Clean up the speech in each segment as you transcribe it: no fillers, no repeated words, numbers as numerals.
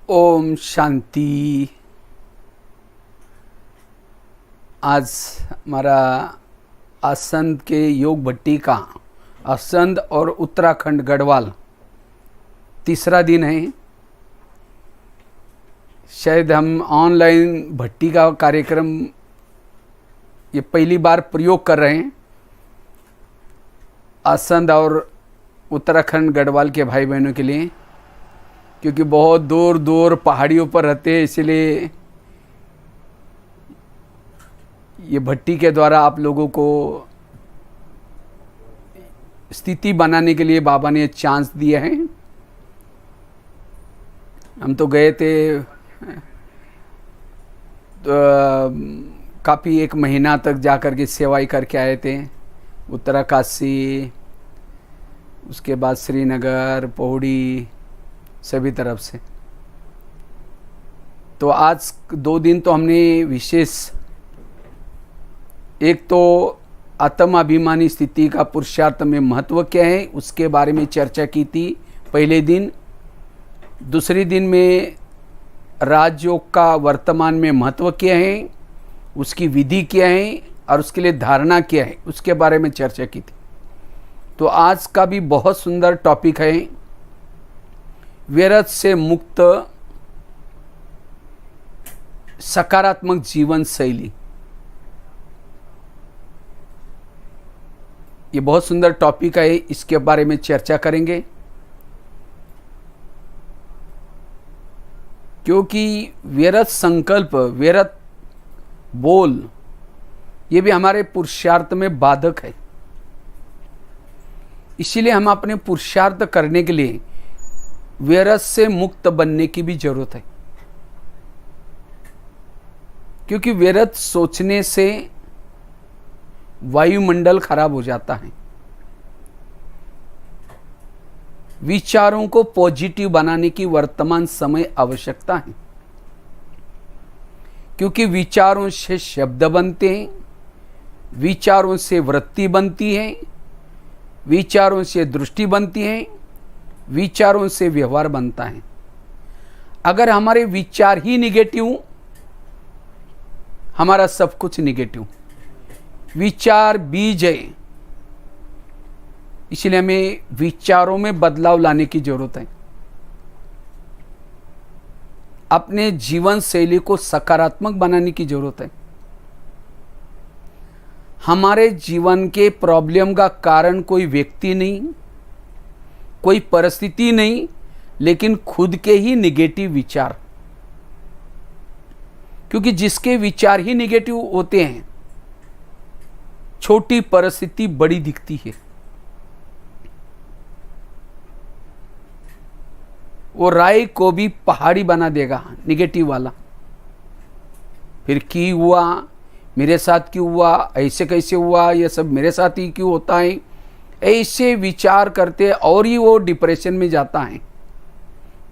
ओम शांति। आज हमारा आसंद के योग भट्टी का आसंद और उत्तराखंड गढ़वाल तीसरा दिन है। शायद हम ऑनलाइन भट्टी का कार्यक्रम ये पहली बार प्रयोग कर रहे हैं। आसंद और उत्तराखंड गढ़वाल के भाई बहनों के लिए, क्योंकि बहुत दूर दूर पहाड़ियों पर रहते हैं, इसलिए ये भट्टी के द्वारा आप लोगों को स्थिति बनाने के लिए बाबा ने चांस दिया है। हम तो गए थे तो काफ़ी एक महीना तक जा कर के सेवाई करके आए थे। उत्तराकाशी, उसके बाद श्रीनगर, पौड़ी, सभी तरफ से। तो आज 2 दिन तो हमने विशेष, एक तो आत्माभिमानी स्थिति का पुरुषार्थ में महत्व क्या है उसके बारे में चर्चा की थी पहले दिन। दूसरे दिन में राजयोग का वर्तमान में महत्व क्या है, उसकी विधि क्या है और उसके लिए धारणा क्या है, उसके बारे में चर्चा की थी। तो आज का भी बहुत सुंदर टॉपिक है, व्यर्थ से मुक्त सकारात्मक जीवन शैली। ये बहुत सुंदर टॉपिक है, इसके बारे में चर्चा करेंगे। क्योंकि व्यर्थ संकल्प, व्यर्थ बोल, ये भी हमारे पुरुषार्थ में बाधक है। इसीलिए हम अपने पुरुषार्थ करने के लिए व्यर्थ से मुक्त बनने की भी जरूरत है। क्योंकि व्यर्थ सोचने से वायुमंडल खराब हो जाता है। विचारों को पॉजिटिव बनाने की वर्तमान समय आवश्यकता है। क्योंकि विचारों से शब्द बनते हैं, विचारों से वृत्ति बनती है, विचारों से दृष्टि बनती है, विचारों से व्यवहार बनता है। अगर हमारे विचार ही निगेटिव, हमारा सब कुछ निगेटिव। विचार बीज है, इसलिए हमें विचारों में बदलाव लाने की जरूरत है। अपने जीवन शैली को सकारात्मक बनाने की जरूरत है। हमारे जीवन के प्रॉब्लम का कारण कोई व्यक्ति नहीं, कोई परिस्थिति नहीं, लेकिन खुद के ही निगेटिव विचार। क्योंकि जिसके विचार ही निगेटिव होते हैं, छोटी परिस्थिति बड़ी दिखती है। वो राय को भी पहाड़ी बना देगा, निगेटिव वाला। फिर क्यों हुआ, मेरे साथ क्यों हुआ, ऐसे कैसे हुआ, ये सब मेरे साथ ही क्यों होता है, ऐसे विचार करते और ही वो डिप्रेशन में जाता है,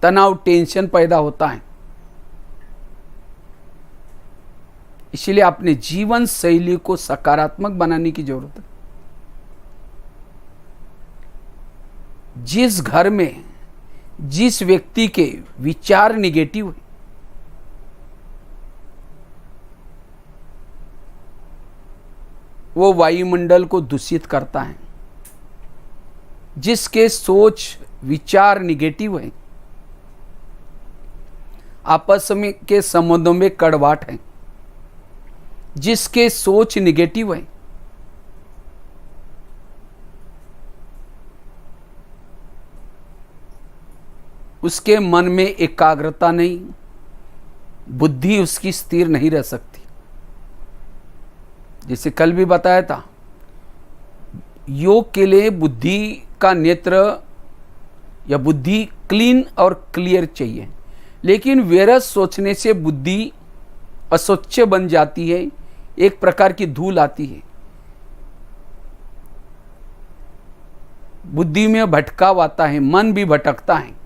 तनाव, टेंशन पैदा होता है। इसलिए अपने जीवन शैली को सकारात्मक बनाने की जरूरत है। जिस घर में जिस व्यक्ति के विचार निगेटिव है, वो वायुमंडल को दूषित करता है। जिसके सोच विचार निगेटिव है, आपस में के संबंधों में कड़वाहट है। जिसके सोच निगेटिव है, उसके मन में एकाग्रता नहीं, बुद्धि उसकी स्थिर नहीं रह सकती। जैसे कल भी बताया था, योग के लिए बुद्धि का नेत्र या बुद्धि क्लीन और क्लियर चाहिए। लेकिन व्यर्थ सोचने से बुद्धि अस्वच्छ बन जाती है, एक प्रकार की धूल आती है, बुद्धि में भटकाव आता है, मन भी भटकता है।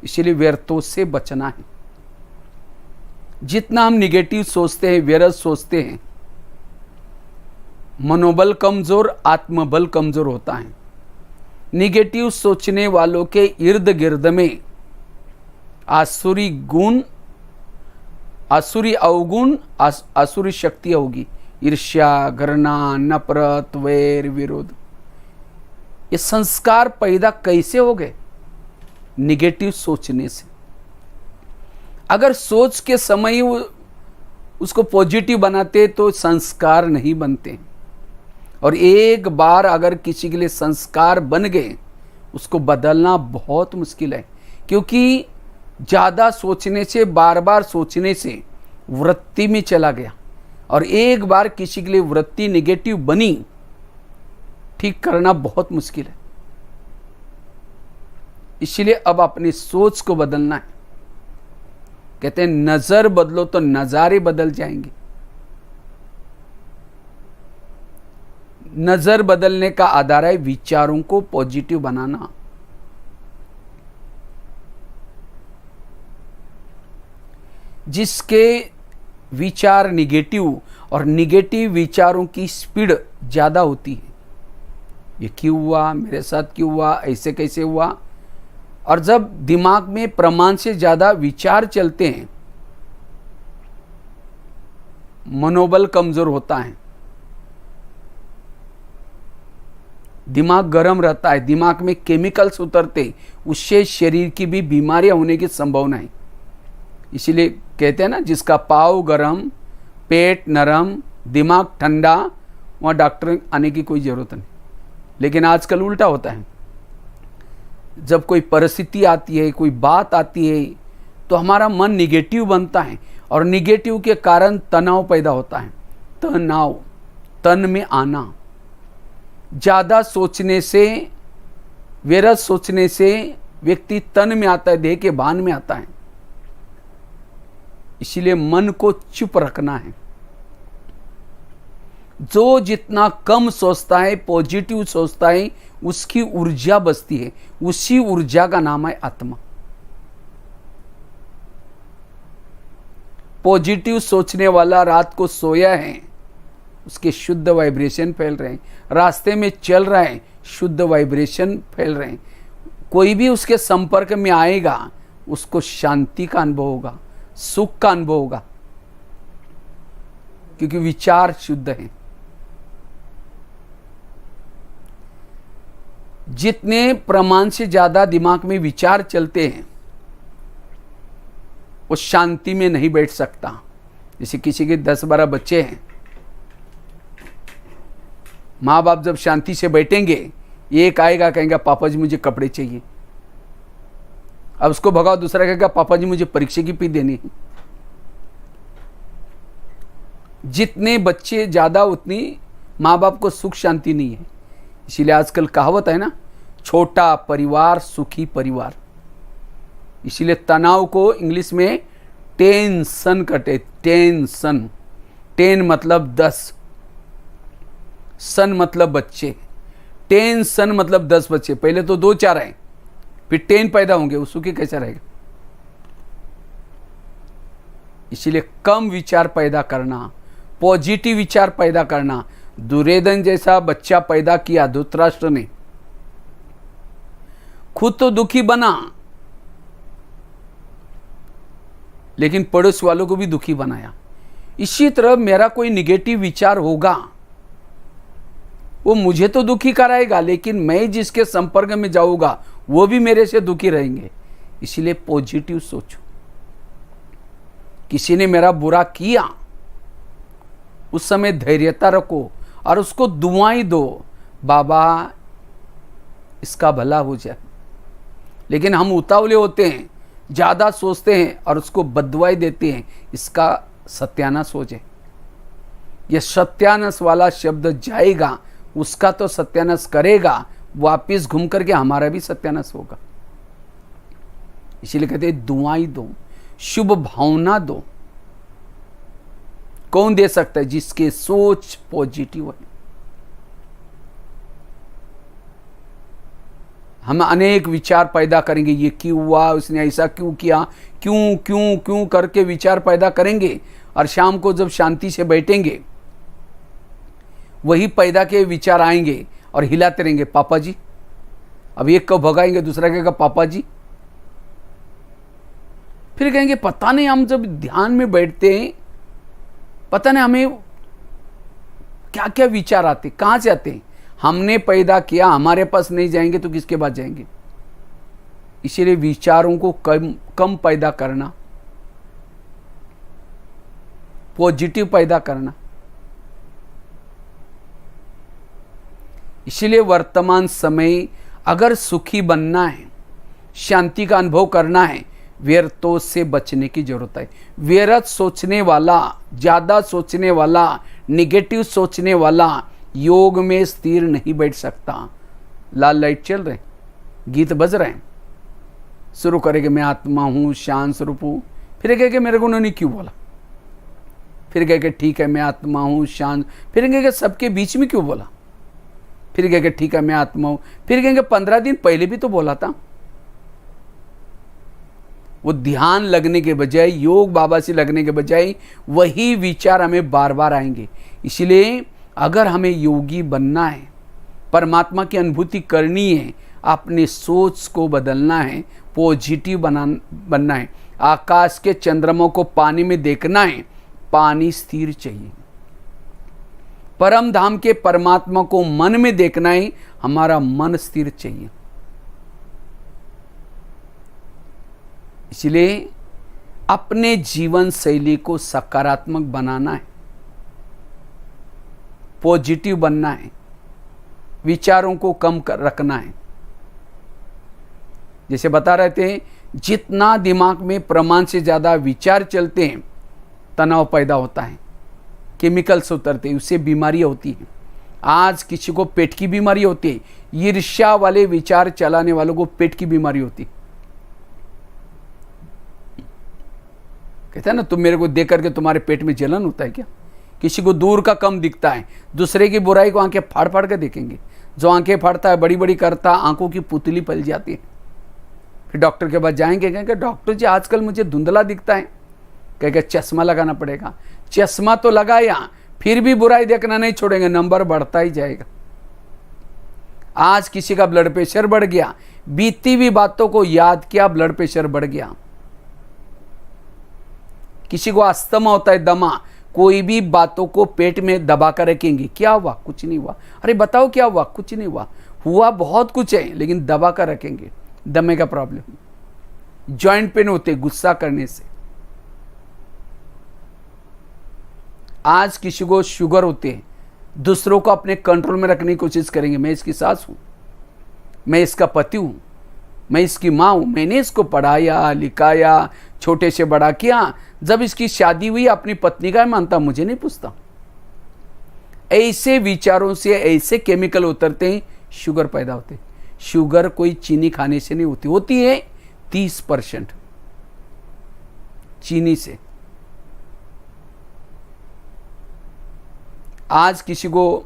इसलिए व्यर्थों से बचना है। जितना हम निगेटिव सोचते हैं, व्यर्थ सोचते हैं, मनोबल कमजोर, आत्मबल कमजोर होता है। निगेटिव सोचने वालों के इर्द गिर्द में आसुरी गुण, आसुरी अवगुण, आसुरी शक्ति होगी। ईर्ष्या, घृणा, नफरत, वैर, विरोध, ये संस्कार पैदा कैसे हो गए? निगेटिव सोचने से। अगर सोच के समय उसको पॉजिटिव बनाते तो संस्कार नहीं बनते। और एक बार अगर किसी के लिए संस्कार बन गए, उसको बदलना बहुत मुश्किल है। क्योंकि ज़्यादा सोचने से, बार बार सोचने से वृत्ति में चला गया, और एक बार किसी के लिए वृत्ति निगेटिव बनी, ठीक करना बहुत मुश्किल है। इसलिए अब अपनी सोच को बदलना है। कहते हैं नजर बदलो तो नजारे बदल जाएंगे। नजर बदलने का आधार है विचारों को पॉजिटिव बनाना। जिसके विचार निगेटिव, और निगेटिव विचारों की स्पीड ज़्यादा होती है। ये क्यों हुआ, मेरे साथ क्यों हुआ, ऐसे कैसे हुआ। और जब दिमाग में प्रमाण से ज़्यादा विचार चलते हैं, मनोबल कमज़ोर होता है, दिमाग गर्म रहता है, दिमाग में केमिकल्स उतरते, उससे शरीर की भी बीमारियां होने की संभावना है। इसीलिए कहते हैं ना, जिसका पाँव गरम, पेट नरम, दिमाग ठंडा, वहाँ डॉक्टर आने की कोई ज़रूरत नहीं। लेकिन आजकल उल्टा होता है। जब कोई परिस्थिति आती है, कोई बात आती है, तो हमारा मन निगेटिव बनता है, और निगेटिव के कारण तनाव पैदा होता है। तनाव, तन में आना, ज़्यादा सोचने से, व्यर्थ सोचने से व्यक्ति तन में आता है, देह के भान में आता है। इसीलिए मन को चुप रखना है। जो जितना कम सोचता है, पॉजिटिव सोचता है, उसकी ऊर्जा बचती है। उसी ऊर्जा का नाम है आत्मा। पॉजिटिव सोचने वाला रात को सोया है, उसके शुद्ध वाइब्रेशन फैल रहे हैं। रास्ते में चल रहा है, शुद्ध वाइब्रेशन फैल रहे हैं। कोई भी उसके संपर्क में आएगा, उसको शांति का अनुभव होगा, सुख का अनुभव होगा, क्योंकि विचार शुद्ध है। जितने प्रमाण से ज्यादा दिमाग में विचार चलते हैं, वो शांति में नहीं बैठ सकता। जैसे किसी के 10-12 बच्चे हैं, माँ बाप जब शांति से बैठेंगे, एक आएगा कहेगा पापा जी मुझे कपड़े चाहिए, अब उसको भगाओ, दूसरा कहेगा पापा जी मुझे परीक्षा की फी देनी है। जितने बच्चे ज्यादा, उतनी माँ बाप को सुख शांति नहीं है। इसीलिए आजकल कहावत है ना, छोटा परिवार सुखी परिवार। इसीलिए तनाव को इंग्लिश में टेंशन कहते। टेंशन, टेन मतलब 10, सन मतलब बच्चे। टेंशन मतलब 10 बच्चे। पहले तो 2-4 आए, फिर 10 पैदा होंगे, वो सुखी कैसा रहेगा? इसीलिए कम विचार पैदा करना, पॉजिटिव विचार पैदा करना। दुर्योधन जैसा बच्चा पैदा किया धृतराष्ट्र ने, खुद तो दुखी बना, लेकिन पड़ोस वालों को भी दुखी बनाया। इसी तरह मेरा कोई निगेटिव विचार होगा, वो मुझे तो दुखी कराएगा, लेकिन मैं जिसके संपर्क में जाऊंगा वो भी मेरे से दुखी रहेंगे। इसीलिए पॉजिटिव सोचो। किसी ने मेरा बुरा किया, उस समय धैर्यता रखो और उसको दुआएं दो, बाबा इसका भला हो जाए। लेकिन हम उतावले होते हैं, ज़्यादा सोचते हैं और उसको बददुआएं देते हैं, इसका सत्यानाश हो जाए। यह सत्यानाश वाला शब्द जाएगा, उसका तो सत्यानाश करेगा, वापिस घूम करके हमारा भी सत्यानाश होगा। इसीलिए कहते हैं दुआएं दो, शुभ भावना दो। कौन दे सकता है? जिसके सोच पॉजिटिव है। हम अनेक विचार पैदा करेंगे, ये क्यों हुआ, उसने ऐसा क्यों किया, क्यों क्यों क्यों करके विचार पैदा करेंगे, और शाम को जब शांति से बैठेंगे, वही पैदा के विचार आएंगे और हिलाते रहेंगे, पापा जी। अब एक को भगाएंगे, दूसरा कहेगा पापा जी। फिर कहेंगे पता नहीं, हम जब ध्यान में बैठते हैं पता नहीं हमें क्या क्या विचार आते, कहां से आते हैं। हमने पैदा किया, हमारे पास नहीं जाएंगे तो किसके पास जाएंगे। इसीलिए विचारों को कम पैदा करना, पॉजिटिव पैदा करना। इसीलिए वर्तमान समय अगर सुखी बनना है, शांति का अनुभव करना है, व्यर्थों से बचने की जरूरत है। व्यर्थ सोचने वाला, ज्यादा सोचने वाला, निगेटिव सोचने वाला योग में स्थिर नहीं बैठ सकता। लाल लाइट चल रहे, गीत बज रहे हैं, शुरू करेंगे मैं आत्मा हूं, शांत स्वरूप हूं, फिर कहेंगे मेरे को उन्होंने क्यों बोला, फिर कहेंगे ठीक है मैं आत्मा हूं शांत, फिर कहेंगे सबके बीच में क्यों बोला, फिर कहेंगे ठीक है मैं आत्मा हूं, फिर कहेंगे 15 दिन पहले भी तो बोला था। वो ध्यान लगने के बजाय, योग बाबा से लगने के बजाय वही विचार हमें बार बार आएंगे। इसलिए अगर हमें योगी बनना है, परमात्मा की अनुभूति करनी है, अपनी सोच को बदलना है, पॉजिटिव बनना है। आकाश के चंद्रमा को पानी में देखना है, पानी स्थिर चाहिए। परम धाम के परमात्मा को मन में देखना है, हमारा मन स्थिर चाहिए। इसलिए अपने जीवन शैली को सकारात्मक बनाना है, पॉजिटिव बनना है, विचारों को कम रखना है। जैसे बता रहे थे, जितना दिमाग में प्रमाण से ज़्यादा विचार चलते हैं, तनाव पैदा होता है, केमिकल्स उतरते हैं, उससे बीमारियां होती हैं। आज किसी को पेट की बीमारी होती है, ईर्ष्या वाले विचार चलाने वालों को पेट की बीमारी होती है। कहते हैं ना, तुम मेरे को देख करके तुम्हारे पेट में जलन होता है क्या। किसी को दूर का कम दिखता है, दूसरे की बुराई को आंखें फाड़ फाड़ कर देखेंगे। जो आंखें फाड़ता है, बड़ी बड़ी करता, आंखों की पुतली पल जाती है। फिर डॉक्टर के पास जाएंगे, कहेंगे डॉक्टर जी आजकल मुझे धुंधला दिखता है। कहेंगे चश्मा लगाना पड़ेगा। चश्मा तो लगाया, फिर भी बुराई देखना नहीं छोड़ेंगे, नंबर बढ़ता ही जाएगा। आज किसी का ब्लड प्रेशर बढ़ गया, बीती हुई बातों को याद किया, ब्लड प्रेशर बढ़ गया। किसी को अस्थमा होता है, दमा, कोई भी बातों को पेट में दबा कर रखेंगे, क्या हुआ, कुछ नहीं हुआ। अरे बताओ क्या हुआ, कुछ नहीं हुआ। हुआ बहुत कुछ है, लेकिन दबा कर रखेंगे, दमे का प्रॉब्लम। जॉइंट पेन होते गुस्सा करने से। आज किसी को शुगर होते हैं, दूसरों को अपने कंट्रोल में रखने की कोशिश करेंगे। मैं इसकी सास हूं, मैं इसका पति हूं, मैं इसकी माँ हूं, मैंने इसको पढ़ाया लिखाया, छोटे से बड़ा किया। जब इसकी शादी हुई, अपनी पत्नी का मानता, मुझे नहीं पूछता। ऐसे विचारों से ऐसे केमिकल उतरते हैं, शुगर पैदा होते हैं। शुगर कोई चीनी खाने से नहीं होती, होती है 30% चीनी से। आज किसी को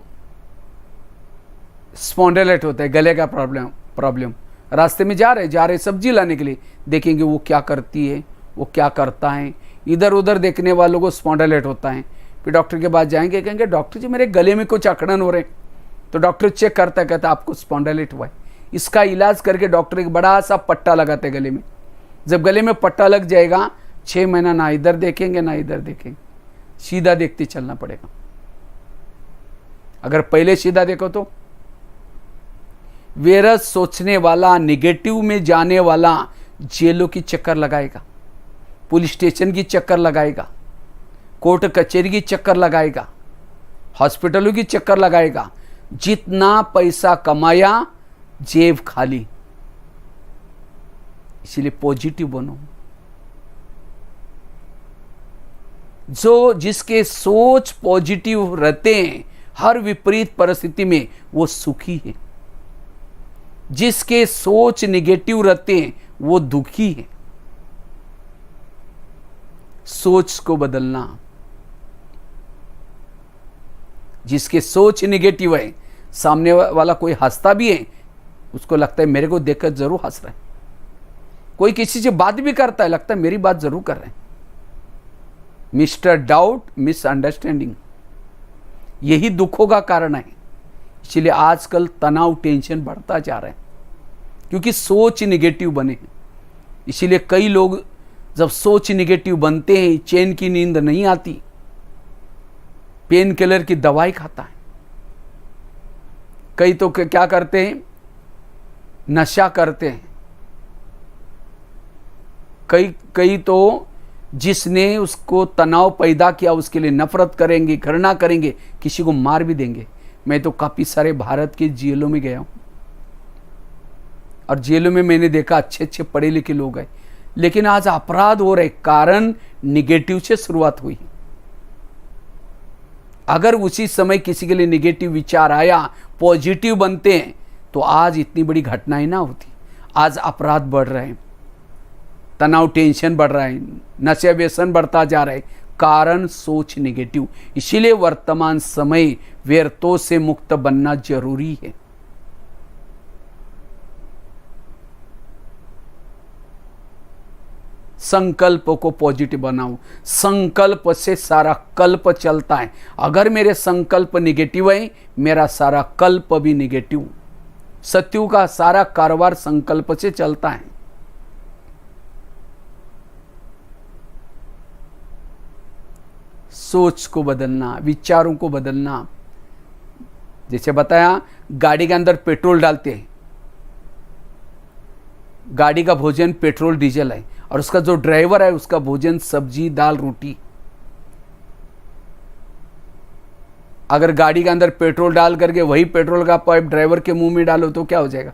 स्पॉन्डिलाइटिस होता है, गले का प्रॉब्लम। रास्ते में जा रहे सब्जी लाने के लिए, देखेंगे वो क्या करती है, वो क्या करता है। इधर उधर देखने वालों को स्पॉन्डिलाइटिस होता है। फिर डॉक्टर के पास जाएंगे, कहेंगे डॉक्टर जी मेरे गले में कुछ अकड़न हो रहे। तो डॉक्टर चेक करता है, कहता आपको स्पॉन्डिलाइटिस हुआ है। इसका इलाज करके डॉक्टर एक बड़ा सा पट्टा लगाते हैं गले में। जब गले में पट्टा लग जाएगा, 6 महीना ना इधर देखेंगे ना इधर देखेंगे, सीधा देखते चलना पड़ेगा। अगर पहले सीधा देखो तो व्यर्थ सोचने वाला, निगेटिव में जाने वाला जेलों की चक्कर लगाएगा, पुलिस स्टेशन की चक्कर लगाएगा, कोर्ट कचहरी की चक्कर लगाएगा, हॉस्पिटलों की चक्कर लगाएगा। जितना पैसा कमाया, जेब खाली। इसीलिए पॉजिटिव बनो। जो जिसके सोच पॉजिटिव रहते हैं, हर विपरीत परिस्थिति में वो सुखी है। जिसके सोच निगेटिव रहते हैं, वो दुखी है। सोच को बदलना। जिसके सोच निगेटिव है, सामने वाला कोई हंसता भी है, उसको लगता है मेरे को देखकर जरूर हंस रहा है। कोई किसी से बात भी करता है, लगता है मेरी बात जरूर कर रहे हैं। मिस्टर डाउट, मिसअंडरस्टैंडिंग, यही दुखों का कारण है। इसलिए आजकल तनाव, टेंशन बढ़ता जा रहा है, क्योंकि सोच निगेटिव बने हैं। इसीलिए कई लोग जब सोच निगेटिव बनते हैं, चैन की नींद नहीं आती, पेन किलर की दवाई खाता है। कई तो क्या करते हैं, नशा करते हैं। कई तो जिसने उसको तनाव पैदा किया उसके लिए नफरत करेंगे, घृणा करेंगे, किसी को मार भी देंगे। मैं तो काफी सारे भारत के जेलों में गया हूं और जेलों में मैंने देखा अच्छे अच्छे पढ़े लिखे लोग हैं, लेकिन आज अपराध हो रहे, कारण निगेटिव से शुरुआत हुई। अगर उसी समय किसी के लिए निगेटिव विचार आया, पॉजिटिव बनते हैं, तो आज इतनी बड़ी घटनाएं ना होती। आज अपराध बढ़ रहे हैं, तनाव टेंशन बढ़ रहा है, नशे व्यसन बढ़ता जा रहा है, कारण सोच निगेटिव। इसीलिए वर्तमान समय व्यर्थों से मुक्त बनना जरूरी है। संकल्प को पॉजिटिव बनाओ। संकल्प से सारा कल्प चलता है। अगर मेरे संकल्प निगेटिव है, मेरा सारा कल्प भी निगेटिव। सत्यु का सारा कारोबार संकल्प से चलता है। सोच को बदलना, विचारों को बदलना। जैसे बताया, गाड़ी के अंदर पेट्रोल डालते हैं, गाड़ी का भोजन पेट्रोल डीजल है, और उसका जो ड्राइवर है उसका भोजन सब्जी दाल रोटी। अगर गाड़ी के अंदर पेट्रोल डाल करके वही पेट्रोल का पाइप ड्राइवर के मुंह में डालो तो क्या हो जाएगा?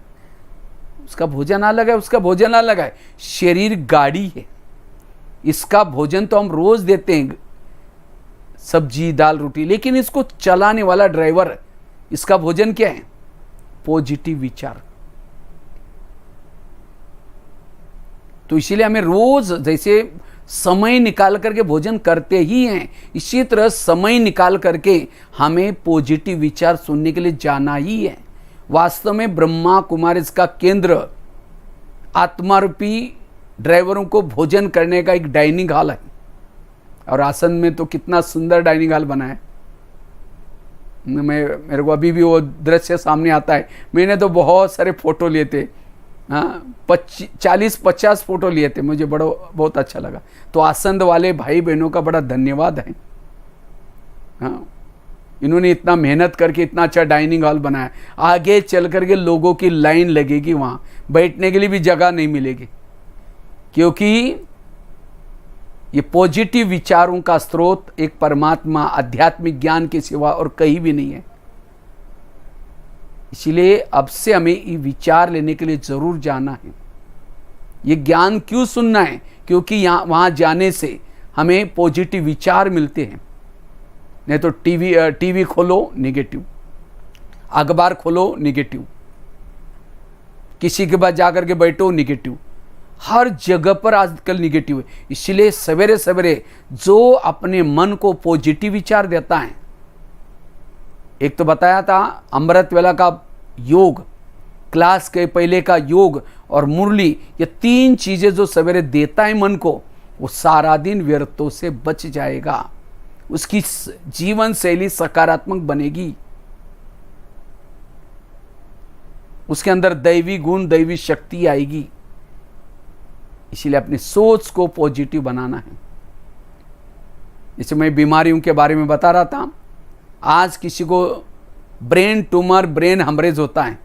उसका भोजन अलग है, उसका भोजन अलग है। शरीर गाड़ी है, इसका भोजन तो हम रोज देते हैं, सब्जी दाल रोटी, लेकिन इसको चलाने वाला ड्राइवर, इसका भोजन क्या है? पॉजिटिव विचार। तो इसीलिए हमें रोज जैसे समय निकाल करके भोजन करते ही हैं, इसी तरह समय निकाल करके हमें पॉजिटिव विचार सुनने के लिए जाना ही है। वास्तव में ब्रह्मा कुमारी इसका केंद्र आत्मा रूपी ड्राइवरों को भोजन करने का एक डाइनिंग हॉल है। और आसन में तो कितना सुंदर डाइनिंग हॉल बना है। मेरे को अभी भी वो दृश्य सामने आता है। मैंने तो बहुत सारे फोटो लिए थे, हाँ 40-50 फोटो लिए थे, मुझे बहुत अच्छा लगा। तो आसंद वाले भाई बहनों का बड़ा धन्यवाद है। हाँ, इन्होंने इतना मेहनत करके इतना अच्छा डाइनिंग हॉल बनाया। आगे चल करके लोगों की लाइन लगेगी, वहाँ बैठने के लिए भी जगह नहीं मिलेगी, क्योंकि ये पॉजिटिव विचारों का स्रोत एक परमात्मा आध्यात्मिक ज्ञान के सिवा और कहीं भी नहीं है। इसलिए अब से हमें ये विचार लेने के लिए जरूर जाना है। ये ज्ञान क्यों सुनना है? क्योंकि वहां जाने से हमें पॉजिटिव विचार मिलते हैं। नहीं तो टीवी खोलो निगेटिव, अखबार खोलो निगेटिव, किसी के पास जाकर के बैठो निगेटिव, हर जगह पर आजकल निगेटिव है। इसलिए सवेरे सवेरे जो अपने मन को पॉजिटिव विचार देता है, एक तो बताया था अमृत वेला का योग, क्लास के पहले का योग और मुरली, ये 3 चीजें जो सवेरे देता है मन को, वो सारा दिन व्यर्थों से बच जाएगा। उसकी जीवन शैली सकारात्मक बनेगी, उसके अंदर दैवी गुण दैवी शक्ति आएगी। इसीलिए अपनी सोच को पॉजिटिव बनाना है। जैसे मैं बीमारियों के बारे में बता रहा था, आज किसी को ब्रेन ट्यूमर, ब्रेन हेमरेज होता है।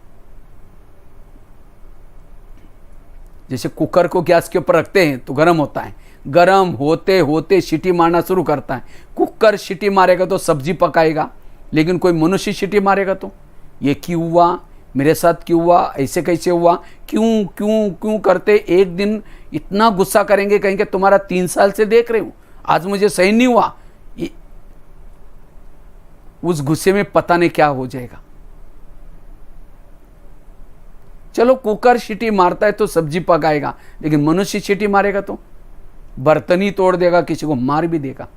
जैसे कुकर को गैस के ऊपर रखते हैं तो गर्म होता है, गर्म होते होते सीटी मारना शुरू करता है। कुकर सीटी मारेगा तो सब्जी पकाएगा, लेकिन कोई मनुष्य सीटी मारेगा तो ये क्यों हुआ, मेरे साथ क्यों हुआ, ऐसे कैसे हुआ, क्यों क्यों क्यों करते एक दिन इतना गुस्सा करेंगे, कहेंगे तुम्हारा 3 साल से देख रहे हूं, आज मुझे सही नहीं हुआ। उस गुस्से में पता नहीं क्या हो जाएगा। चलो कुकर सीटी मारता है तो सब्जी पकाएगा, लेकिन मनुष्य सीटी मारेगा तो बर्तन ही तोड़ देगा, किसी को मार भी देगा।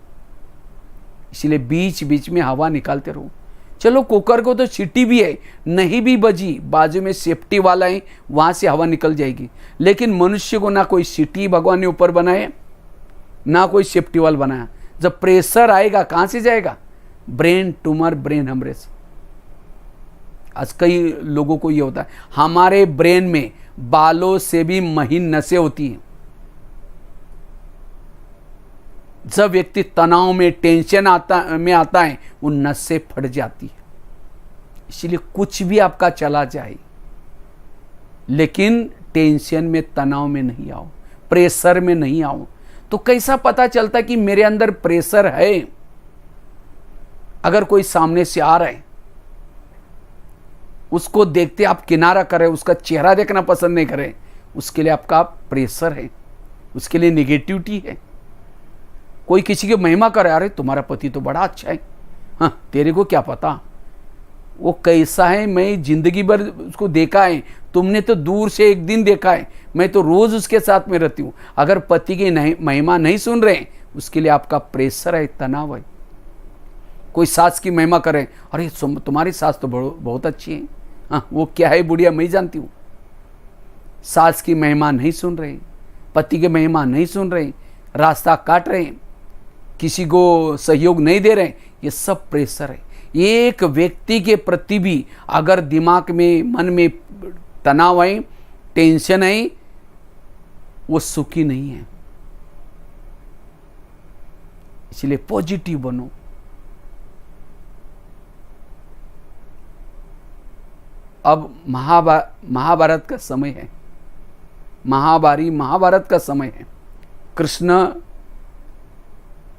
इसलिए बीच बीच में हवा निकालते रहो। चलो कुकर को तो सीटी भी है, नहीं भी बजी, बाजू में सेफ्टी वाला है, वहां से हवा निकल जाएगी। लेकिन मनुष्य को ना कोई सीटी भगवान ने ऊपर बनाए, ना कोई सेफ्टी वाल बनाया। जब प्रेशर आएगा कहां से जाएगा? Brain tumour, brain haemorrhage. आज कई लोगों को ये होता है। हमारे ब्रेन में बालों से भी महीन नसें होती हैं। जब व्यक्ति तनाव में, टेंशन आता है, वो नसें फट जाती है। इसलिए कुछ भी आपका चला जाए, लेकिन टेंशन में, तनाव में नहीं आओ, प्रेशर में नहीं आओ। तो कैसा पता चलता कि मेरे अंदर प्रेशर है? अगर कोई सामने से आ रहा है, उसको देखते आप किनारा करें, उसका चेहरा देखना पसंद नहीं करें, उसके लिए आपका प्रेशर है, उसके लिए निगेटिविटी है। कोई किसी की महिमा करे, अरे तुम्हारा पति तो बड़ा अच्छा है, हाँ तेरे को क्या पता वो कैसा है, मैं जिंदगी भर उसको देखा है, तुमने तो दूर से एक दिन देखा है, मैं तो रोज उसके साथ में रहती हूँ। अगर पति की महिमा नहीं सुन रहे, उसके लिए आपका प्रेशर है, तनाव है। कोई सास की महिमा करे, अरे तुम्हारी सास तो बहुत अच्छी है, हाँ वो क्या है बुढ़िया मैं जानती हूँ। सास की महिमा नहीं सुन रहे, पति की महिमा नहीं सुन रहे, रास्ता काट रहे, किसी को सहयोग नहीं दे रहे, ये सब प्रेशर है। एक व्यक्ति के प्रति भी अगर दिमाग में, मन में तनाव है, टेंशन है, वो सुखी नहीं है। इसलिए पॉजिटिव बनो। अब महाभारत का समय है, महाभारत का समय है। कृष्ण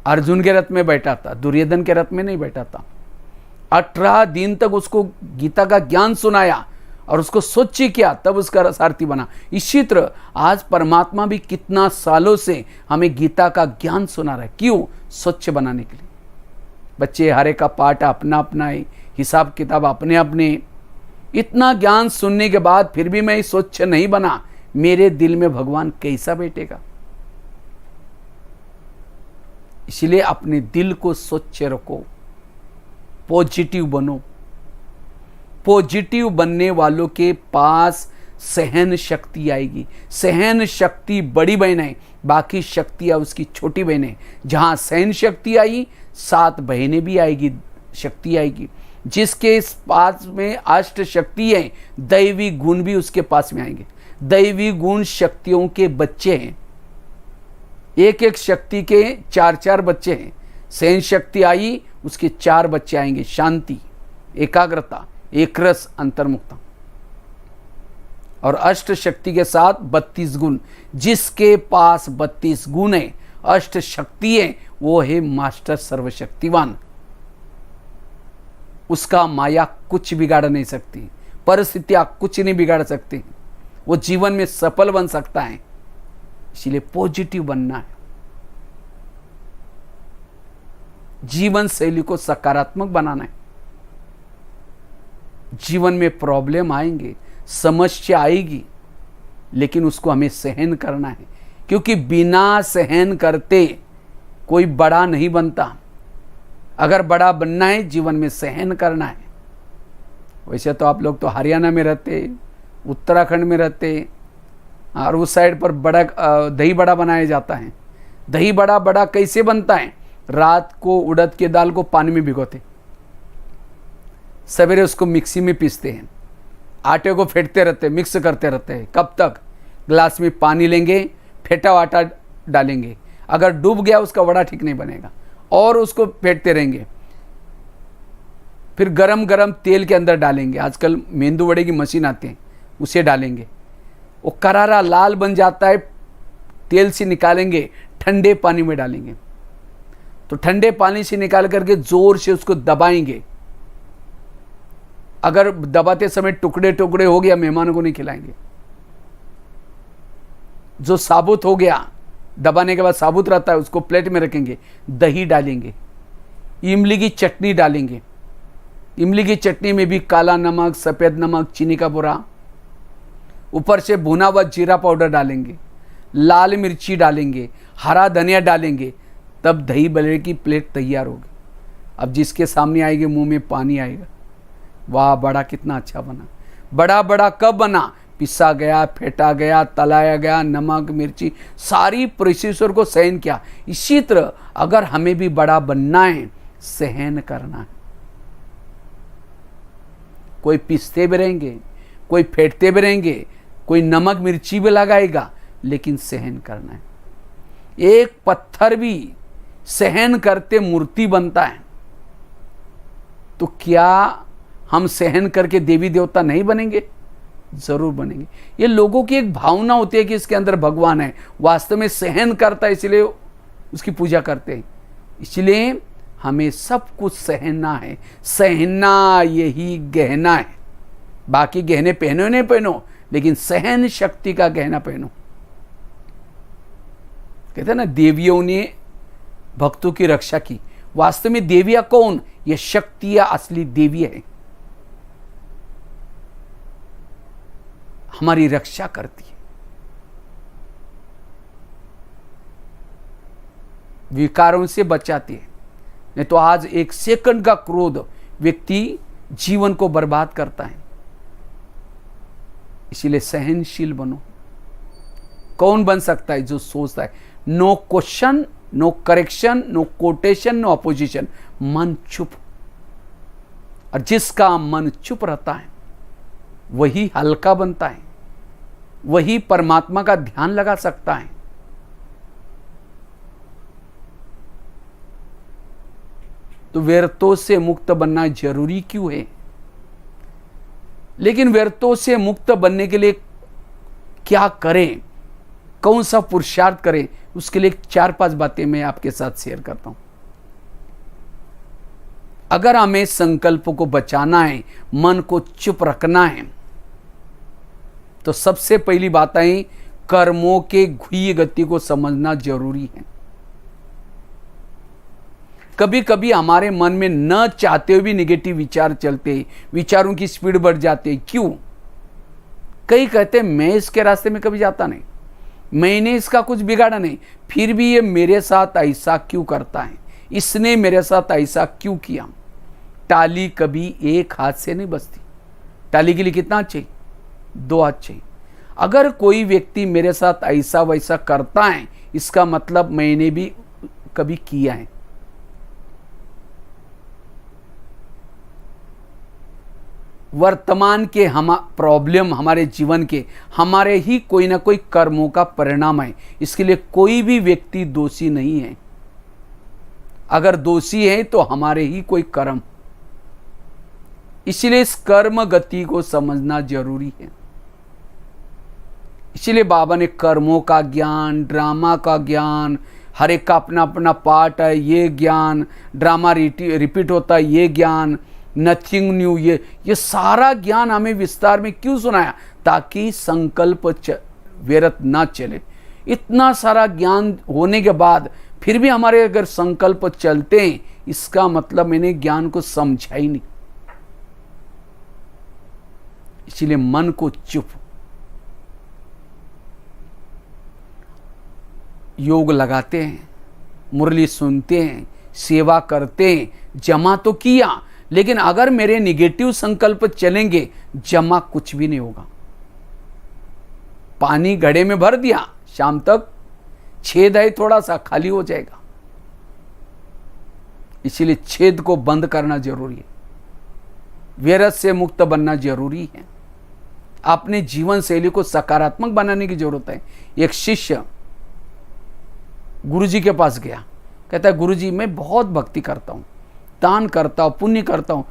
अर्जुन के रथ में बैठा था, दुर्योधन के रथ में नहीं बैठा था। 18 दिन तक उसको गीता का ज्ञान सुनाया और उसको स्वच्छ किया, तब उसका सारथी बना। इसी तरह आज परमात्मा भी कितना सालों से हमें गीता का ज्ञान सुना रहा है। क्यों? स्वच्छ बनाने के लिए। बच्चे हरे का पाठ अपना अपना है, हिसाब किताब अपने अपने। इतना ज्ञान सुनने के बाद फिर भी मैं स्वच्छ नहीं बना, मेरे दिल में भगवान कैसा बैठेगा? इसलिए अपने दिल को स्वच्छ रखो, पॉजिटिव बनो। पॉजिटिव बनने वालों के पास सहन शक्ति आएगी। सहन शक्ति बड़ी बहन है, बाकी शक्तियां उसकी छोटी बहनें। जहां सहन शक्ति आई, 7 बहनें भी आएगी, शक्ति आएगी। जिसके पास में अष्ट शक्ति है, दैवी गुण भी उसके पास में आएंगे। दैवी गुण शक्तियों के बच्चे हैं। एक एक शक्ति के 4-4 बच्चे हैं। सहन शक्ति आई, उसके 4 बच्चे आएंगे। शांति, एकाग्रता, एक रस, अंतर्मुक्ता। और अष्ट शक्ति के साथ 32 गुण। जिसके पास 32 गुण है, अष्ट शक्ति है, वो है मास्टर सर्वशक्तिवान। उसका माया कुछ बिगाड़ नहीं सकती, परिस्थितियां कुछ नहीं बिगाड़ सकती। वो जीवन में सफल बन सकता है। इसलिए पॉजिटिव बनना है। जीवन शैली को सकारात्मक बनाना है। जीवन में प्रॉब्लम आएंगे, समस्या आएगी, लेकिन उसको हमें सहन करना है। क्योंकि बिना सहन करते कोई बड़ा नहीं बनता। अगर बड़ा बनना है, जीवन में सहन करना है। वैसे तो आप लोग तो हरियाणा में रहते, उत्तराखंड में रहते, और उस साइड पर बड़ा दही बड़ा बनाया जाता है। दही बड़ा कैसे बनता है? रात को उड़द के दाल को पानी में भिगोते, सवेरे उसको मिक्सी में पीसते हैं, आटे को फेंटते रहते, मिक्स करते रहते हैं। कब तक? ग्लास में पानी लेंगे, फेंटा हुआ आटा डालेंगे। अगर डूब गया, उसका वड़ा ठीक नहीं बनेगा, और उसको फेंटते रहेंगे। फिर गरम गरम तेल के अंदर डालेंगे। आजकल मेंदू वड़े की मशीन आती है, उसे डालेंगे। वो करारा लाल बन जाता है, तेल से निकालेंगे, ठंडे पानी में डालेंगे। तो ठंडे पानी से निकाल करके जोर से उसको दबाएंगे। अगर दबाते समय टुकड़े टुकड़े हो गया, मेहमानों को नहीं खिलाएंगे। जो साबुत हो गया, दबाने के बाद साबुत रहता है, उसको प्लेट में रखेंगे। दही डालेंगे, इमली की चटनी डालेंगे। इमली की चटनी में भी काला नमक, सफ़ेद नमक, चीनी का बुरा, ऊपर से भुना हुआ जीरा पाउडर डालेंगे, लाल मिर्ची डालेंगे, हरा धनिया डालेंगे। तब दही बड़े की प्लेट तैयार होगी। अब जिसके सामने आएगी, मुंह में पानी आएगा। वाह, बड़ा कितना अच्छा बना। बड़ा कब बना? पिसा गया, फेंटा गया, तलाया गया, नमक मिर्ची सारी प्रोसेसर को सहन किया। इसी तरह अगर हमें भी बड़ा बनना है, सहन करना है। कोई पिसते भी रहेंगे, कोई फेंटते भी रहेंगे, कोई नमक मिर्ची भी लगाएगा, लेकिन सहन करना है। एक पत्थर भी सहन करते मूर्ति बनता है, तो क्या हम सहन करके देवी देवता नहीं बनेंगे? जरूर बनेंगे। ये लोगों की एक भावना होती है कि इसके अंदर भगवान है, वास्तव में सहन करता है, इसलिए उसकी पूजा करते हैं। इसलिए हमें सब कुछ सहना है, सहना यही गहना है। बाकी गहने पहनो नहीं पहनो, लेकिन सहन शक्ति का गहना पहनो। कहते हैं ना, देवियों ने भक्तों की रक्षा की। वास्तव में देवियां कौन? ये शक्तियां असली देवी है, हमारी रक्षा करती है, विकारों से बचाती है। नहीं तो आज एक सेकंड का क्रोध व्यक्ति जीवन को बर्बाद करता है। इसीलिए सहनशील बनो। कौन बन सकता है? जो सोचता है no question, no correction, no quotation, no opposition, मन चुप। और जिसका मन चुप रहता है वही हल्का बनता है, वही परमात्मा का ध्यान लगा सकता है। तो व्यर्थों से मुक्त बनना जरूरी क्यों है? लेकिन व्यर्थों से मुक्त बनने के लिए क्या करें, कौन सा पुरुषार्थ करें, उसके लिए 4-5 बातें मैं आपके साथ शेयर करता हूं। अगर हमें संकल्प को बचाना है, मन को चुप रखना है, तो सबसे पहली बात है कर्मों के घुई गति को समझना जरूरी है। कभी कभी हमारे मन में न चाहते हुए भी नेगेटिव विचार चलते, विचारों की स्पीड बढ़ जाती है। क्यों? कई कहते हैं मैं इसके रास्ते में कभी जाता नहीं, मैंने इसका कुछ बिगाड़ा नहीं, फिर भी ये मेरे साथ ऐसा क्यों करता है, इसने मेरे साथ ऐसा क्यों किया। टाली कभी एक हाथ से नहीं बजती। टाली के लिए कितना चाहिए? 2 हाथ चाहिए। अगर कोई व्यक्ति मेरे साथ ऐसा वैसा करता है, इसका मतलब मैंने भी कभी किया है। वर्तमान के हम प्रॉब्लम हमारे जीवन के हमारे ही कोई ना कोई कर्मों का परिणाम है। इसके लिए कोई भी व्यक्ति दोषी नहीं है। अगर दोषी है तो हमारे ही कोई कर्म। इसलिए इस कर्म गति को समझना जरूरी है। इसलिए बाबा ने कर्मों का ज्ञान, ड्रामा का ज्ञान, हर एक का अपना अपना पार्ट है, ये ज्ञान, ड्रामा रिपीट होता है, ये ज्ञान, नथिंग न्यू, ये सारा ज्ञान हमें विस्तार में क्यों सुनाया? ताकि संकल्प व्यर्थ ना चले। इतना सारा ज्ञान होने के बाद फिर भी हमारे अगर संकल्प चलते हैं, इसका मतलब मैंने ज्ञान को समझा ही नहीं। इसलिए मन को चुप, योग लगाते हैं, मुरली सुनते हैं, सेवा करते हैं, जमा तो किया, लेकिन अगर मेरे निगेटिव संकल्प चलेंगे, जमा कुछ भी नहीं होगा। पानी घड़े में भर दिया, शाम तक छेद है थोड़ा सा, खाली हो जाएगा। इसीलिए छेद को बंद करना जरूरी है। व्यर्थ से मुक्त बनना जरूरी है। अपने जीवन शैली को सकारात्मक बनाने की जरूरत है। एक शिष्य गुरुजी के पास गया, कहता है गुरुजी मैं बहुत भक्ति करता हूं, दान करता हूं, पुण्य करता हूं,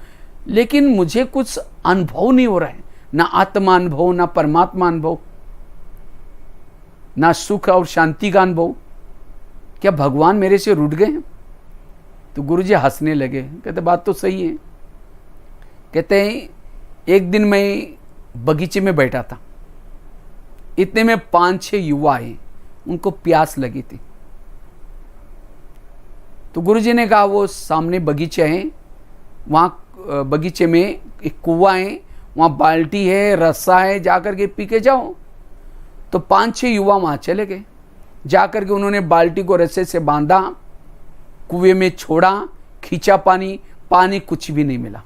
लेकिन मुझे कुछ अनुभव नहीं हो रहा है, ना आत्मा अनुभव, ना परमात्मा अनुभव, ना सुख और शांति का अनुभव। क्या भगवान मेरे से रूठ गए हैं? तो गुरुजी हंसने लगे, कहते बात तो सही है। कहते हैं एक दिन मैं बगीचे में बैठा था, इतने में 5-6 युवा आए, उनको प्यास लगी थी। तो गुरुजी ने कहा वो सामने बगीचे हैं, वहाँ बगीचे में एक कुआं है, वहाँ बाल्टी है, रस्सा है, जाकर के पी के जाओ। तो 5-6 युवा वहाँ चले गए। जाकर के उन्होंने बाल्टी को रस्से से बांधा, कुएं में छोड़ा, खींचा पानी, पानी कुछ भी नहीं मिला।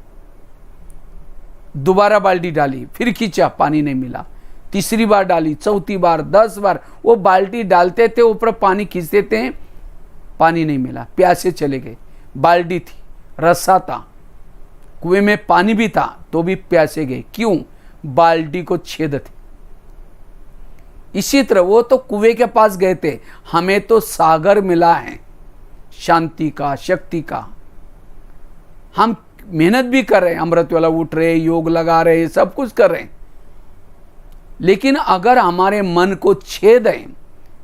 दोबारा बाल्टी डाली, फिर खींचा, पानी नहीं मिला। तीसरी बार डाली, चौथी बार, 10 बार वो बाल्टी डालते थे, ऊपर पानी खींचते थे, पानी नहीं मिला। प्यासे चले गए। बाल्टी थी, रस्सा था, कुएं में पानी भी था, तो भी प्यासे गए। क्यों? बाल्टी को छेद थे। इसी तरह वो तो कुएं के पास गए थे, हमें तो सागर मिला है, शांति का, शक्ति का। हम मेहनत भी कर रहे हैं, अमृत वाला उठ रहे, योग लगा रहे, सब कुछ कर रहे हैं, लेकिन अगर हमारे मन को छेद है,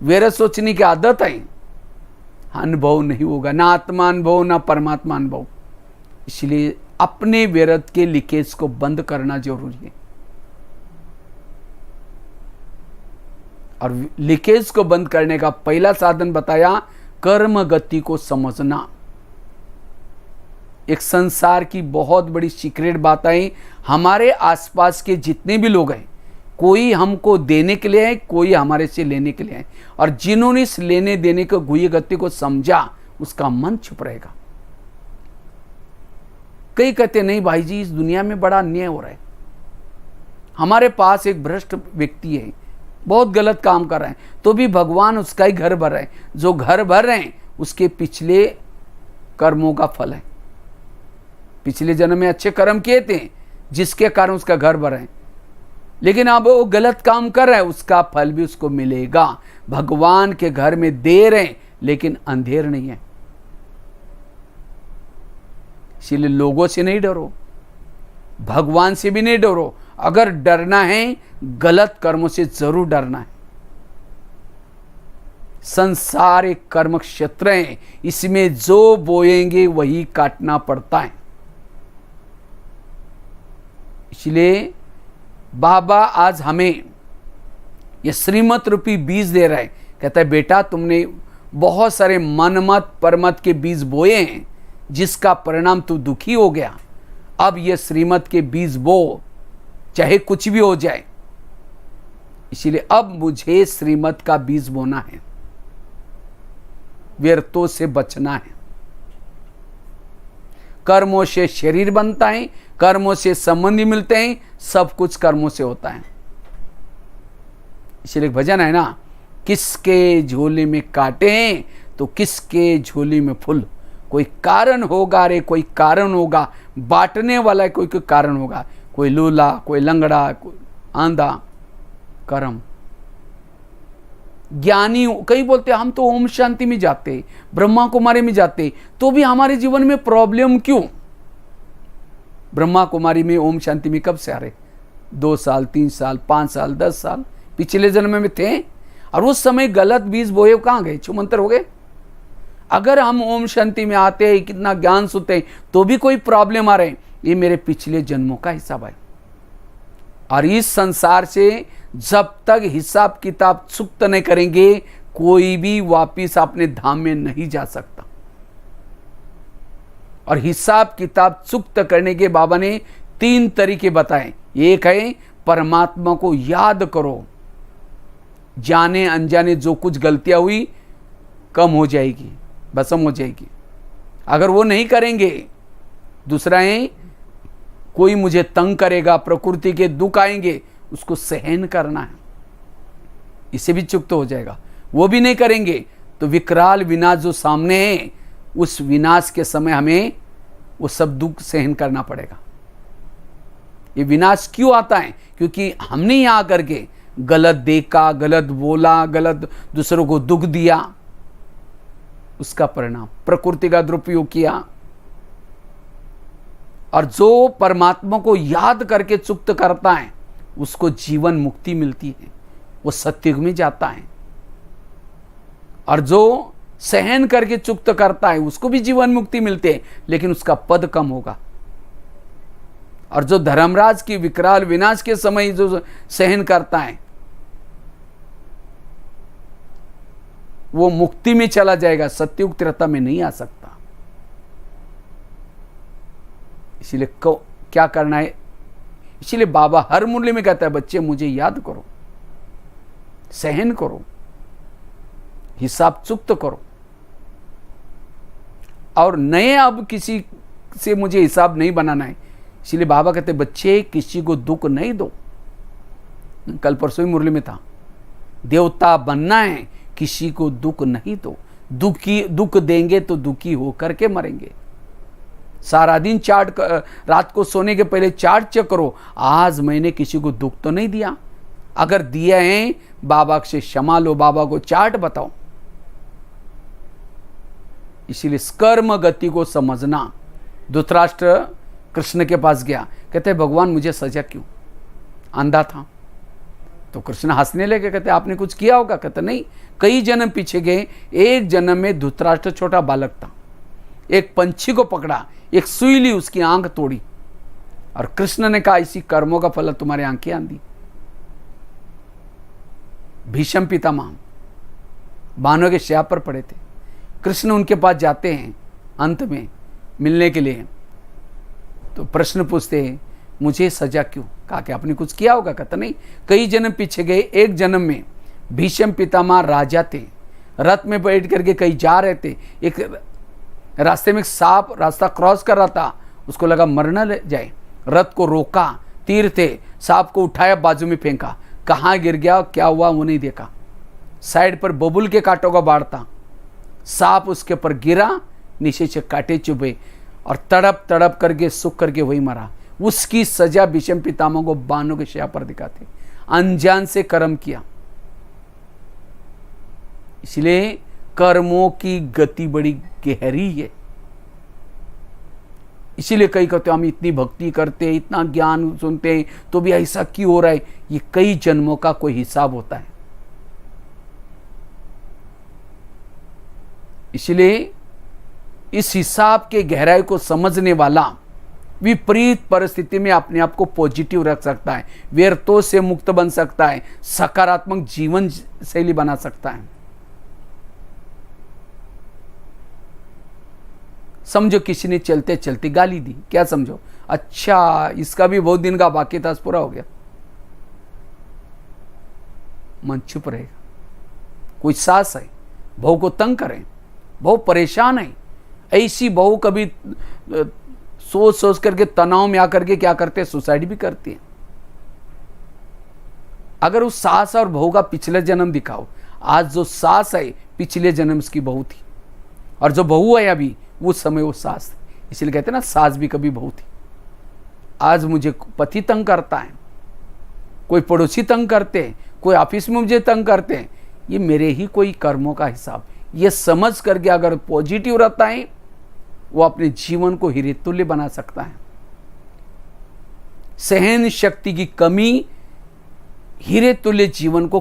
व्यर्थ सोचने की आदत है, अनुभव नहीं होगा, ना आत्मा अनुभव ना परमात्मा अनुभव। इसलिए अपने व्यर्थ के लीकेज को बंद करना जरूरी है। और लीकेज को बंद करने का पहला साधन बताया, कर्म गति को समझना। एक संसार की बहुत बड़ी सीक्रेट बात है, हमारे आसपास के जितने भी लोग हैं, कोई हमको देने के लिए है, कोई हमारे से लेने के लिए है। और जिन्होंने इस लेने देने को गुह्य गति को समझा, उसका मन चुप रहेगा। कई कहते नहीं भाई जी, इस दुनिया में बड़ा अन्याय हो रहा है। हमारे पास एक भ्रष्ट व्यक्ति है, बहुत गलत काम कर रहे हैं, तो भी भगवान उसका ही घर भर रहे हैं। जो घर भर रहे हैं उसके पिछले कर्मों का फल है। पिछले जन्म में अच्छे कर्म किए थे, जिसके कारण उसका घर भर है, लेकिन अब वो गलत काम कर रहा है, उसका फल भी उसको मिलेगा। भगवान के घर में देर है, लेकिन अंधेर नहीं है। इसलिए लोगों से नहीं डरो, भगवान से भी नहीं डरो। अगर डरना है, गलत कर्मों से जरूर डरना है। संसार एक कर्म क्षेत्र है, इसमें जो बोएंगे वही काटना पड़ता है। इसलिए बाबा आज हमें ये श्रीमत रूपी बीज दे रहा है। कहता है बेटा, तुमने बहुत सारे मनमत परमत के बीज बोए हैं, जिसका परिणाम तू दुखी हो गया। अब ये श्रीमत के बीज बो, चाहे कुछ भी हो जाए। इसलिए अब मुझे श्रीमत का बीज बोना है, व्यर्थों से बचना है। कर्मों से शरीर बनता है, कर्मों से संबंधी मिलते हैं, सब कुछ कर्मों से होता है। इसलिए भजन है ना, किसके झोले में कांटे हैं तो किसके झोली में फूल। कोई कारण होगा रे, कोई कारण होगा, बांटने वाला कोई कारण होगा। कोई लूला, कोई लंगड़ा, कोई आंधा, कर्म। ज्ञानी कई बोलते हम तो ओम शांति में जाते, ब्रह्मा कुमारी में जाते, तो भी हमारे जीवन में प्रॉब्लम क्यों? ब्रह्मा कुमारी में ओम शांति में कब से आ रहे? 2 साल, 3 साल, 5 साल, 10 साल पिछले जन्म में थे, और उस समय गलत बीज बोए कहाँ गए? छुमंतर हो गए। अगर हम ओम शांति में आते हैं, कितना ज्ञान सुनते हैं, तो भी कोई प्रॉब्लम आ रहे हैं, ये मेरे पिछले जन्मों का हिसाब है। और इस संसार से जब तक हिसाब किताब चुक्त नहीं करेंगे, कोई भी वापिस अपने धाम में नहीं जा सकता। और हिसाब किताब चुक्त करने के बाबा ने 3 तरीके बताए। एक है परमात्मा को याद करो, जाने अनजाने जो कुछ गलतियां हुई कम हो जाएगी, भस्म हो जाएगी, अगर वो नहीं करेंगे। दूसरा है कोई मुझे तंग करेगा, प्रकृति के दुख आएंगे, उसको सहन करना है, इससे भी चुप तो हो जाएगा। वो भी नहीं करेंगे तो विकराल विनाश जो सामने है, उस विनाश के समय हमें वो सब दुख सहन करना पड़ेगा। ये विनाश क्यों आता है? क्योंकि हमने यहां करके गलत देखा, गलत बोला, गलत दूसरों को दुख दिया, उसका परिणाम प्रकृति का दुरुपयोग किया। और जो परमात्मा को याद करके चुप्त करता है, उसको जीवन मुक्ति मिलती है, वो सत्युग में जाता है। और जो सहन करके चुप्त करता है, उसको भी जीवन मुक्ति मिलती है, लेकिन उसका पद कम होगा। और जो धर्मराज की विकराल विनाश के समय जो सहन करता है, वो मुक्ति में चला जाएगा, सत्युग त्रेता में नहीं आ सकता। इसीलिए क्या करना है? इसीलिए बाबा हर मुरली में कहता है, बच्चे मुझे याद करो, सहन करो, हिसाब चुक्त करो। और नए अब किसी से मुझे हिसाब नहीं बनाना है। इसीलिए बाबा कहते बच्चे किसी को दुख नहीं दो। कल परसों ही मुरली में था, देवता बनना है, किसी को दुख नहीं दो। दुख देंगे तो दुखी होकर के मरेंगे। सारा दिन चाट, रात को सोने के पहले चाट चेक करो, आज मैंने किसी को दुख तो नहीं दिया। अगर दिया है, बाबा से क्षमा लो, बाबा को चाट बताओ। इसीलिए कर्म गति को समझना। धृतराष्ट्र कृष्ण के पास गया, कहते भगवान मुझे सजा क्यों, अंधा था। तो कृष्ण हंसने लगे, कहते आपने कुछ किया होगा। कहते नहीं, कई जन्म पीछे गए, एक जन्म में धृतराष्ट्र छोटा बालक था, एक पंछी को पकड़ा, एक सुई ली, उसकी आंख तोड़ी, और कृष्ण ने कहा इसी कर्मों का फल तुम्हारी आंखें आंधी। भीष्म पितामह बानों के शैया पर पड़े थे, कृष्ण उनके पास जाते हैं अंत में मिलने के लिए, तो प्रश्न पूछते हैं मुझे सजा क्यों। कहा कि आपने कुछ किया होगा। कहता नहीं, कई जन्म पीछे गए, एक जन्म में भीष्म पितामह राजा थे, रथ में बैठ करके कहीं जा रहे थे, एक रास्ते में एक सांप रास्ता क्रॉस कर रहा था, उसको लगा मर न जाए, रथ को रोका, तीर थे, सांप को उठाया, बाजू में फेंका, कहाँ गिर गया क्या हुआ वो नहीं देखा, साइड पर बबुल के कांटों का बाढ़ था, सांप उसके ऊपर गिरा, नीचे से कांटे चुभे और तड़प तड़प करके सुख करके वही मरा। उसकी सजा भीष्म पितामह को बानों के शैया पर दिखाते, अनजान से कर्म किया। इसलिए कर्मों की गति बड़ी गहरी है। इसीलिए कई कहते हम इतनी भक्ति करते, इतना ज्ञान सुनते हैं, तो भी ऐसा क्यों हो रहा है। ये कई जन्मों का कोई हिसाब होता है। इसलिए इस हिसाब के गहराई को समझने वाला विपरीत परिस्थिति में अपने आप को पॉजिटिव रख सकता है, व्यर्थों से मुक्त बन सकता है, सकारात्मक जीवन शैली बना सकता है। समझो किसी ने चलते चलते गाली दी, क्या समझो, अच्छा इसका भी बहुत दिन का बाकी था, पूरा हो गया, मन चुप रहेगा। कोई सास है, बहू को तंग करें, बहू परेशान है, ऐसी बहू कभी सोच सोच करके तनाव में आकर के क्या करते हैं, सुसाइड भी करती है। अगर उस सास और बहू का पिछले जन्म दिखाओ, आज जो सास है पिछले जन्म उसकी बहू थी, और जो बहू है अभी उस समय वो सास थी। इसलिए कहते हैं ना, सास भी कभी बहू थी। आज मुझे पति तंग करता है, कोई पड़ोसी तंग करते हैं, कोई ऑफिस में मुझे तंग करते हैं, ये मेरे ही कोई कर्मों का हिसाब। ये समझ करके अगर पॉजिटिव रहता है, वो अपने जीवन को हीरे तुल्य बना सकता है। सहन शक्ति की कमी हीरे तुल्य जीवन को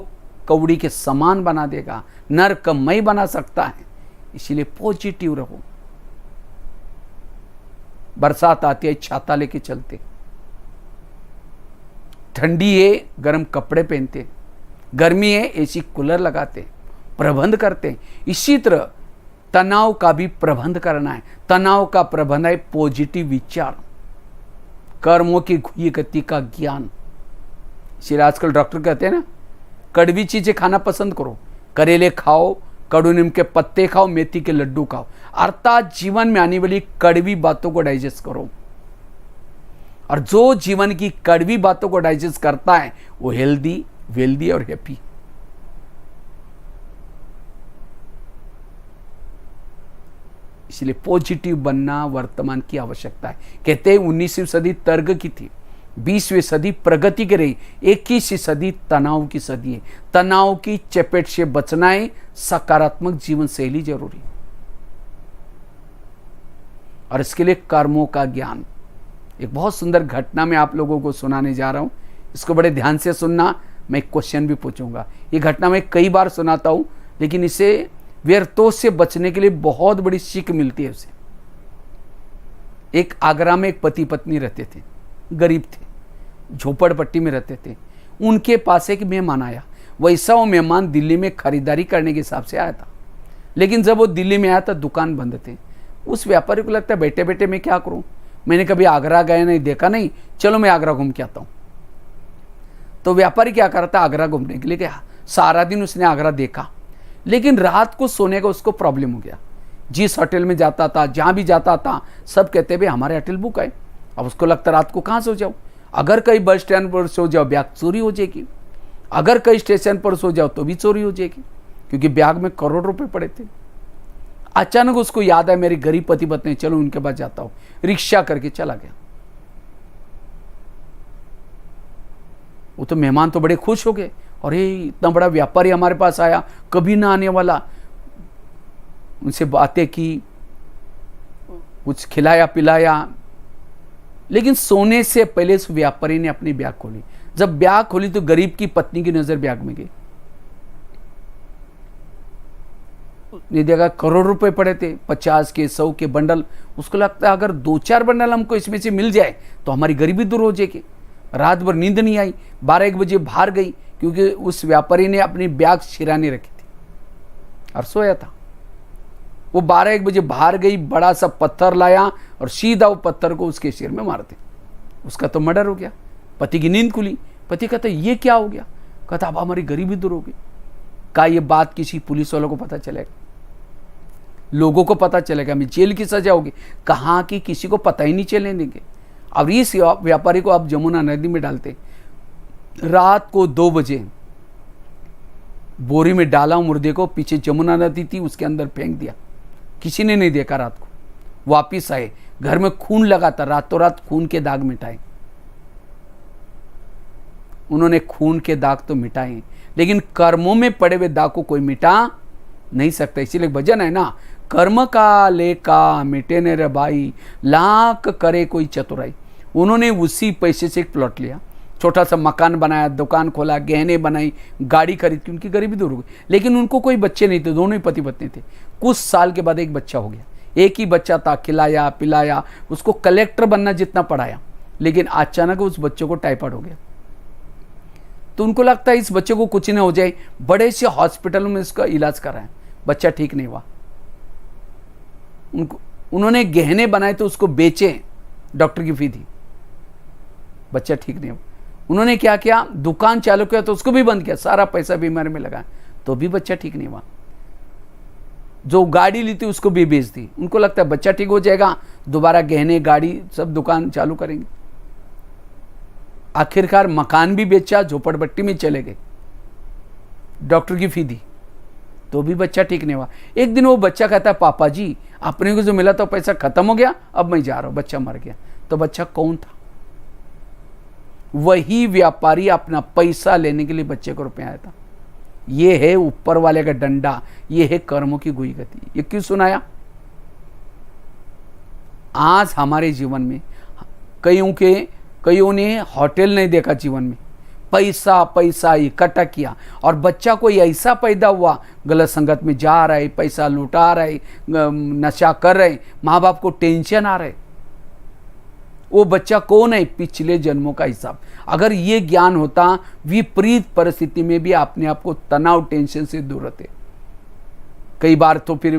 कौड़ी के समान बना देगा, नरकमय बना सकता है। इसीलिए पॉजिटिव रहो। बरसात आती है, छाता लेके चलते, ठंडी है गर्म कपड़े पहनते, गर्मी है एसी कूलर लगाते, प्रबंध करते। इसी तरह तनाव का भी प्रबंध करना है। तनाव का प्रबंध है पॉजिटिव विचार, कर्मों की घुई गति का ज्ञान। इसलिए आजकल डॉक्टर कहते हैं ना, कड़वी चीजें खाना पसंद करो, करेले खाओ, कड़ू नीम के पत्ते खाओ, मेथी के लड्डू खाओ, अर्थात जीवन में आने वाली कड़वी बातों को डाइजेस्ट करो। और जो जीवन की कड़वी बातों को डाइजेस्ट करता है वो हेल्दी, वेल्दी और हैप्पी। इसलिए पॉजिटिव बनना वर्तमान की आवश्यकता है। कहते हैं 19वीं सदी तर्क की थी, 20वीं सदी प्रगति की रही, 21वीं सदी तनाव की सदी है। तनाव की चपेट से बचना है, सकारात्मक जीवन शैली जरूरी, और इसके लिए कर्मों का ज्ञान। एक बहुत सुंदर घटना मैं आप लोगों को सुनाने जा रहा हूं, इसको बड़े ध्यान से सुनना। मैं एक क्वेश्चन भी पूछूंगा। ये घटना मैं कई बार सुनाता हूं, लेकिन इसे व्यर्थों से बचने के लिए बहुत बड़ी सीख मिलती है उसे। एक आगरा में एक पति पत्नी रहते थे, गरीब थे, झोपड़पट्टी में रहते थे। उनके पास एक मेहमान आया। वैसा वो मेहमान दिल्ली में खरीदारी करने के हिसाब से आया था, लेकिन जब वो दिल्ली में आया था दुकान बंद थे। उस व्यापारी को लगता है बैठे बैठे मैं क्या करूं, मैंने कभी आगरा गया नहीं, देखा नहीं, चलो मैं आगरा घूम के आता हूं। तो व्यापारी क्या करता, आगरा घूमने के लिए गया। सारा दिन उसने आगरा देखा, लेकिन रात को सोने का उसको प्रॉब्लम हो गया। जिस होटल में जाता था, जहां भी जाता था, सब कहते भाई हमारे होटल बुक है। अब उसको लगता रात को कहां सो जाओ, अगर कहीं बस स्टैंड पर सो जाओ बैग चोरी हो जाएगी, अगर कहीं स्टेशन पर सो जाओ तो भी चोरी हो जाएगी, क्योंकि बैग में करोड़ रुपए पड़े थे। अचानक उसको याद है मेरी गरीब पति पत्नी, चलो उनके पास जाता हूं। रिक्शा करके चला गया। वो तो मेहमान तो बड़े खुश हो गए, अरे इतना बड़ा व्यापारी हमारे पास आया, कभी ना आने वाला। उनसे बातें की, कुछ खिलाया पिलाया, लेकिन सोने से पहले उस व्यापारी ने अपनी बैग खोली। जब बैग खोली तो गरीब की पत्नी की नजर बैग में गई। ने देखा करोड़ रुपए पड़े थे, 50 के 100 के बंडल। उसको लगता है अगर 2-4 बंडल हमको इसमें से मिल जाए तो हमारी गरीबी दूर हो जाएगी। रात भर नींद नहीं आई, 12-1 बजे बाहर गई, क्योंकि उस व्यापारी ने अपनी बैग सिरानी रखी थी और सोया था। वो 12-1 बजे बाहर गई, बड़ा सा पत्थर लाया और सीधा वो पत्थर को उसके सिर में मार दे। उसका तो मर्डर हो गया। पति की नींद खुली। पति कहता ये क्या हो गया? कहता अब हमारी गरीबी दूर हो गई। का ये बात किसी पुलिस वालों को पता चलेगा, लोगों को पता चलेगा, हमें जेल की सजा होगी। कहाँ की किसी को पता ही नहीं चलने देंगे। अब इस व्यापारी को आप जमुना नदी में डालते, रात को 2 बजे बोरी में डाला मुर्दे को, पीछे जमुना नदी थी उसके अंदर फेंक दिया। किसी ने नहीं देखा। रात को वापिस आए, घर में खून लगा था, रातों रात खून के दाग मिटाए। उन्होंने खून के दाग तो मिटाए, लेकिन कर्मों में पड़े हुए दाग को कोई मिटा नहीं सकता। इसीलिए भजन है ना, कर्म का लेका मिटे ने रे भाई, लाख करे कोई चतुराई। उन्होंने उसी पैसे से एक प्लॉट लिया, छोटा सा मकान बनाया, दुकान खोला, गहने बनाई, गाड़ी खरीदी, उनकी गरीबी दूर हो गई। लेकिन उनको कोई बच्चे नहीं थे, दोनों ही पति पत्नी थे। कुछ साल के बाद एक बच्चा हो गया। एक ही बच्चा था, खिलाया पिलाया, उसको कलेक्टर बनना जितना पढ़ाया, लेकिन अचानक उस बच्चे को टाइफाइड हो गया। तो उनको लगता है इस बच्चे को कुछ न हो जाए, बड़े से हॉस्पिटल में इसका इलाज कराएं, बच्चा ठीक नहीं हुआ। उन्होंने गहने बनाए तो उसको बेचे, डॉक्टर की फी दी, बच्चा ठीक नहीं हुआ। उन्होंने क्या किया, दुकान चालू किया तो उसको भी बंद किया, सारा पैसा बीमारी में लगा तो भी बच्चा ठीक नहीं हुआ। जो गाड़ी ली थी उसको भी बेच दी। उनको लगता है बच्चा ठीक हो जाएगा, दोबारा गहने गाड़ी सब दुकान चालू करेंगे। आखिरकार मकान भी बेचा, झोपड़पट्टी में चले गए, डॉक्टर की फी दी तो भी बच्चा ठीक नहीं हुआ। एक दिन वो बच्चा कहता है पापा जी अपने को जो मिला था पैसा खत्म हो गया, अब मैं जा रहा हूं, बच्चा मर गया। तो बच्चा कौन था? वही व्यापारी अपना पैसा लेने के लिए बच्चे को रुपया आया था। ये है ऊपर वाले का डंडा, ये है कर्मों की गुई गति। ये क्यों सुनाया? आज हमारे जीवन में कईयों ने होटल नहीं देखा, जीवन में पैसा पैसा इकट्ठा किया, और बच्चा कोई ऐसा पैदा हुआ गलत संगत में जा रहा है, पैसा लुटा रहा है, नशा कर रहे, माँ बाप को टेंशन आ रहा है। वो बच्चा कौन है? पिछले जन्मों का हिसाब। अगर ये ज्ञान होता, विपरीत परिस्थिति में भी अपने आप को तनाव टेंशन से दूर रहते। कई बार तो फिर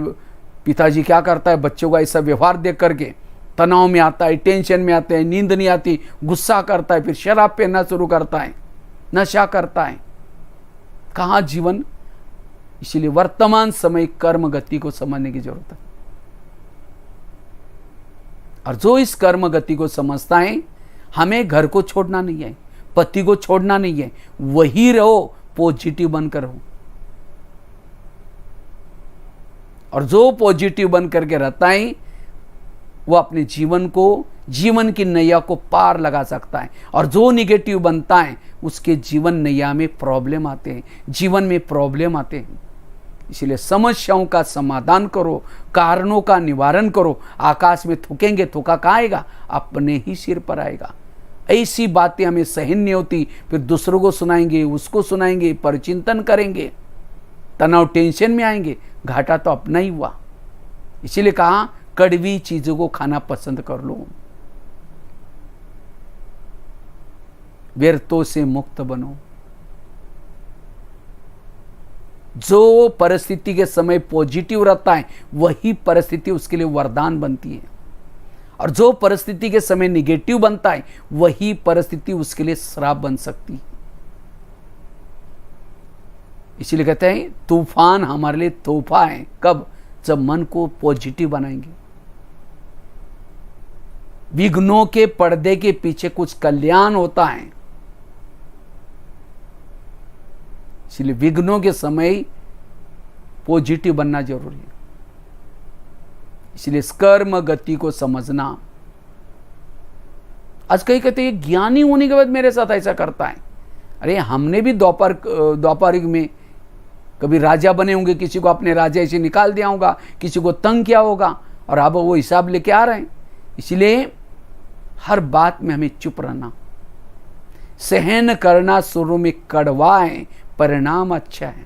पिताजी क्या करता है, बच्चों का ऐसा व्यवहार देख करके तनाव में आता है, टेंशन में आते हैं, नींद नहीं आती, गुस्सा करता है, फिर शराब पीना शुरू करता है, नशा करता है। कहाँ जीवन? इसीलिए वर्तमान समय कर्म गति को समझने की जरूरत है। और जो इस कर्म गति को समझता है, हमें घर को छोड़ना नहीं है, पति को छोड़ना नहीं है, वही रहो, पॉजिटिव बनकर रहो। और जो पॉजिटिव बन करके रहता है वो अपने जीवन की नैया को पार लगा सकता है। और जो निगेटिव बनता है उसके जीवन नैया में प्रॉब्लम आते हैं, जीवन में प्रॉब्लम आते हैं। इसलिए समस्याओं का समाधान करो, कारणों का निवारण करो। आकाश में थूकेंगे, थूका कहाँ आएगा? अपने ही सिर पर आएगा। ऐसी बातें हमें सहन नहीं होती, फिर दूसरों को सुनाएंगे, उसको सुनाएंगे, परचिंतन करेंगे, तनाव टेंशन में आएंगे, घाटा तो अपना ही हुआ। इसीलिए कहा कड़वी चीजों को खाना पसंद कर लो, व्यर्थों से मुक्त बनो। जो परिस्थिति के समय पॉजिटिव रहता है वही परिस्थिति उसके लिए वरदान बनती है, और जो परिस्थिति के समय निगेटिव बनता है वही परिस्थिति उसके लिए श्राप बन सकती है। इसीलिए कहते हैं तूफान हमारे लिए तोहफा है। कब? जब मन को पॉजिटिव बनाएंगे। विघ्नों के पर्दे के पीछे कुछ कल्याण होता है। इसलिए विघ्नों के समय पॉजिटिव बनना जरूरी है। इसलिए कर्म गति को समझना। आज कई कहते हैं ज्ञानी होने के बाद मेरे साथ ऐसा करता है। अरे हमने भी द्वापर में कभी राजा बने होंगे, किसी को अपने राजा ऐसे निकाल दिया होगा, किसी को तंग किया होगा, और अब वो हिसाब लेके आ रहे हैं। इसलिए हर बात में हमें चुप रहना, सहन करना शुरू में कड़वा है, परिणाम अच्छा है।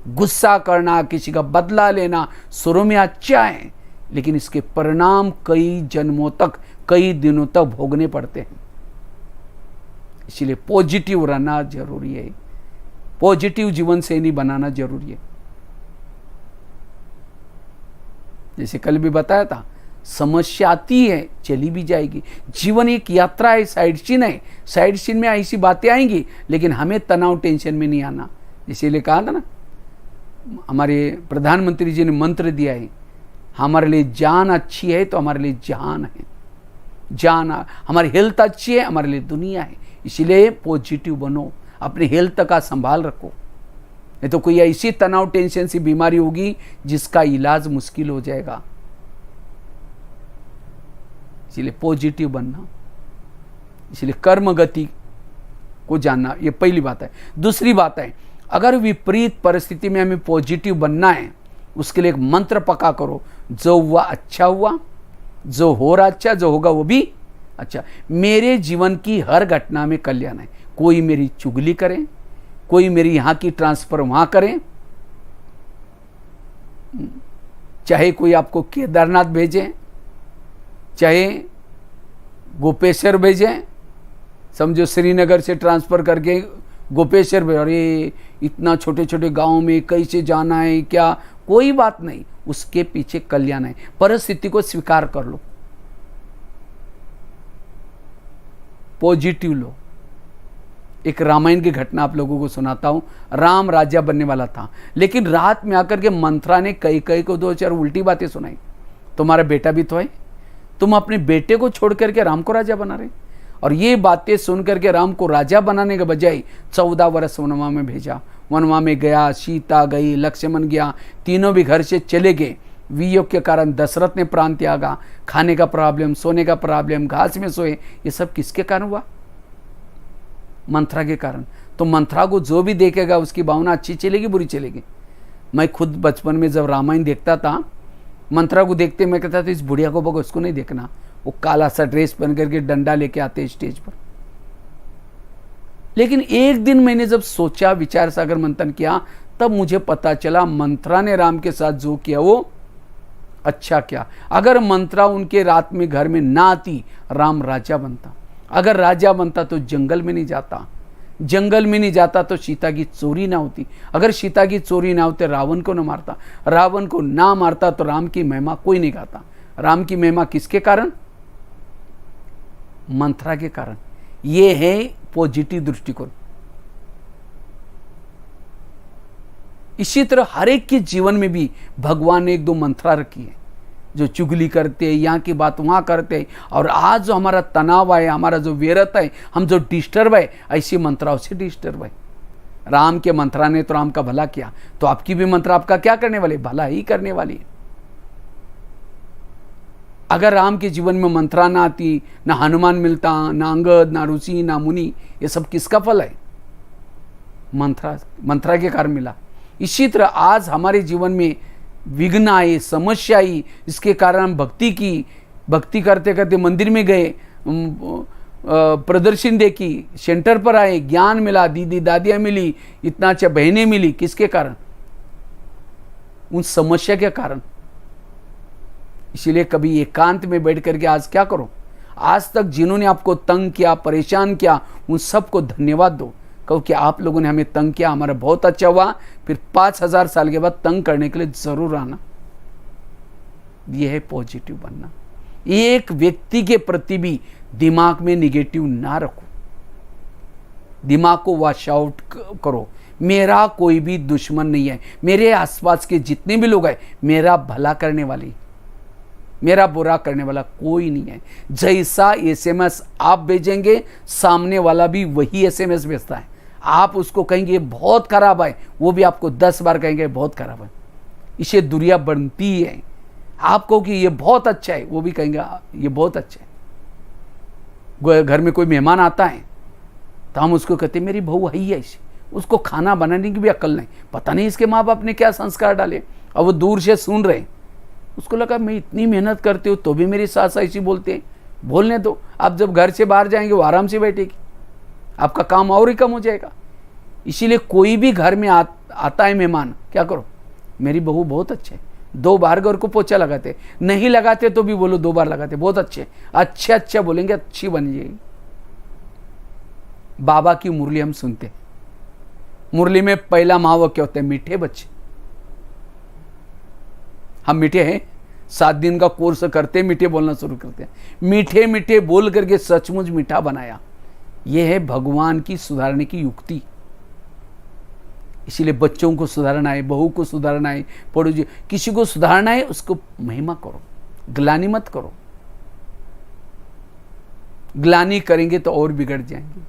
गुस्सा करना, किसी का बदला लेना शुरू में अच्छा है, लेकिन इसके परिणाम कई जन्मों तक, कई दिनों तक भोगने पड़ते हैं। इसलिए पॉजिटिव रहना जरूरी है, पॉजिटिव जीवन शैली बनाना जरूरी है। जैसे कल भी बताया था, समस्या आती है चली भी जाएगी। जीवन एक यात्रा है, साइड सीन है। साइड सीन में ऐसी बातें आएंगी, लेकिन हमें तनाव टेंशन में नहीं आना। इसीलिए कहा था ना, हमारे प्रधानमंत्री जी ने मंत्र दिया है, हमारे लिए जान अच्छी है तो हमारे लिए जान है, जान। हमारी हेल्थ अच्छी है, हमारे लिए दुनिया है। इसीलिए पॉजिटिव बनो, अपने हेल्थ का संभाल रखो, नहीं तो कोई ऐसी तनाव टेंशन सी बीमारी होगी जिसका इलाज मुश्किल हो जाएगा। इसलिए पॉजिटिव बनना, इसलिए कर्म गति को जानना, ये पहली बात है। दूसरी बात है, अगर विपरीत परिस्थिति में हमें पॉजिटिव बनना है, उसके लिए एक मंत्र पक्का करो, जो हुआ अच्छा हुआ, जो हो रहा अच्छा, जो होगा वो भी अच्छा। मेरे जीवन की हर घटना में कल्याण है। कोई मेरी चुगली करे, कोई मेरी यहाँ की ट्रांसफर वहाँ करे, चाहे कोई आपको केदारनाथ भेजे, चाहे गोपेश्वर भेजे, समझो श्रीनगर से ट्रांसफ़र करके गोपेश्वर भेज, अरे इतना छोटे छोटे गांव में कैसे जाना है क्या, कोई बात नहीं, उसके पीछे कल्याण है। परिस्थिति को स्वीकार कर लो, पॉजिटिव लो। एक रामायण की घटना आप लोगों को सुनाता हूं। राम राजा बनने वाला था, लेकिन रात में आकर के मंत्रा ने कई कई को 2-4 उल्टी बातें सुनाई। तुम्हारा बेटा भी तो है, तुम अपने बेटे को छोड़ करके राम को राजा बना रहे। और ये बातें सुन करके राम को राजा बनाने के बजाय 14 वर्ष वनवा में भेजा। वनवा में गया, सीता गई, लक्ष्मण गया, तीनों भी घर से चले गए। वियोग के कारण दशरथ ने प्राण त्यागा। खाने का प्रॉब्लम, सोने का प्रॉब्लम, घास में सोए, ये सब किसके कारण हुआ? मंत्रा के कारण। तो मंत्रा को जो भी देखेगा उसकी भावना अच्छी चलेगी, बुरी चलेगी। मैं खुद बचपन में जब रामायण देखता था, मंत्रा को देखते मैं कहता था इस बुढ़िया को बगो, उसको नहीं देखना। वो काला सा ड्रेस पहन करके डंडा लेके आते स्टेज पर। लेकिन एक दिन मैंने जब सोचा, विचार सागर मंथन किया, तब मुझे पता चला मंत्रा ने राम के साथ जो किया वो अच्छा किया। अगर मंत्रा उनके रात में घर में ना आती, राम राजा बनता। अगर राजा बनता तो जंगल में नहीं जाता, जंगल में नहीं जाता तो सीता की चोरी ना होती, अगर सीता की चोरी ना होती रावण को ना मारता, रावण को ना मारता तो राम की महिमा कोई नहीं गाता। राम की महिमा किसके कारण? मंत्रा के कारण। ये है पॉजिटिव दृष्टिकोण। इसी तरह हर एक के जीवन में भी भगवान ने 1-2 मंत्रा रखी है। जो चुगली करते हैं, यहाँ की बात वहाँ करते हैं, और आज जो हमारा तनाव है, हमारा जो व्यर्थ है, हम जो डिस्टर्ब है, ऐसी मंत्राओं से डिस्टर्ब है। राम के मंत्रा ने तो राम का भला किया, तो आपकी भी मंत्रा आपका क्या करने वाली? भला ही करने वाली है। अगर राम के जीवन में मंत्रा ना आती, ना हनुमान मिलता, ना अंगद, ना ऋषि, ना मुनि, ये सब किसका फल है? मंत्रा के कारण मिला। इसी तरह आज हमारे जीवन में विघ्न आए, समस्या आई, इसके कारण हम भक्ति करते करते मंदिर में गए, प्रदर्शन देखी, सेंटर पर आए, ज्ञान मिला, दीदी दादियाँ मिली, इतना अच्छा बहनें मिली, किसके कारण? उन समस्या के कारण। इसीलिए कभी एकांत में बैठ करके आज क्या करो, आज तक जिन्होंने आपको तंग किया, परेशान किया, उन सबको धन्यवाद दो। कहो कि आप लोगों ने हमें तंग किया, हमारा बहुत अच्छा हुआ, फिर 5000 साल के बाद तंग करने के लिए जरूर आना। यह है पॉजिटिव बनना। एक व्यक्ति के प्रति भी दिमाग में निगेटिव ना रखो, दिमाग को वॉश आउट करो। मेरा कोई भी दुश्मन नहीं है, मेरे आसपास के जितने भी लोग हैं मेरा भला करने वाले, मेरा बुरा करने वाला कोई नहीं है। जैसा एसएमएस आप भेजेंगे, सामने वाला भी वही एसएमएस भेजता है। आप उसको कहेंगे बहुत खराब है, वो भी आपको 10 बार कहेंगे बहुत खराब है। इसे दुनिया बनती है। आप कहो कि ये बहुत अच्छा है, वो भी कहेंगे ये बहुत अच्छा है। घर में कोई मेहमान आता है तो हम उसको कहते मेरी बहू है ही ऐसी, उसको खाना बनाने की भी अक्ल नहीं, पता नहीं इसके माँ बाप ने क्या संस्कार डाले, और वो दूर से सुन रहे। उसको लगा मैं इतनी मेहनत करती हूँ तो भी मेरी सास ऐसी बोलते हैं, बोलने दो। आप जब घर से बाहर जाएंगे वो आराम से बैठेगी, आपका काम और ही कम हो जाएगा। इसीलिए कोई भी घर में आता है मेहमान, क्या करो, मेरी बहू बहुत अच्छे, 2 बार घर को पोछा लगाते, नहीं लगाते तो भी बोलो 2 बार लगाते, बहुत अच्छे, अच्छे अच्छा बोलेंगे, अच्छी बन जाएगी। बाबा की मुरली हम सुनते हैं, मुरली में पहला महावाक्य होता है मीठे बच्चे। हम मीठे हैं, 7 दिन का कोर्स करते मीठे बोलना शुरू करते हैं, मीठे मीठे बोल करके सचमुच मीठा बनाया। यह है भगवान की सुधारने की युक्ति। इसीलिए बच्चों को सुधारना है, बहू को सुधारना है, पड़ोसी किसी को सुधारना है, उसको महिमा करो, ग्लानि मत करो। ग्लानि करेंगे तो और बिगड़ जाएंगे।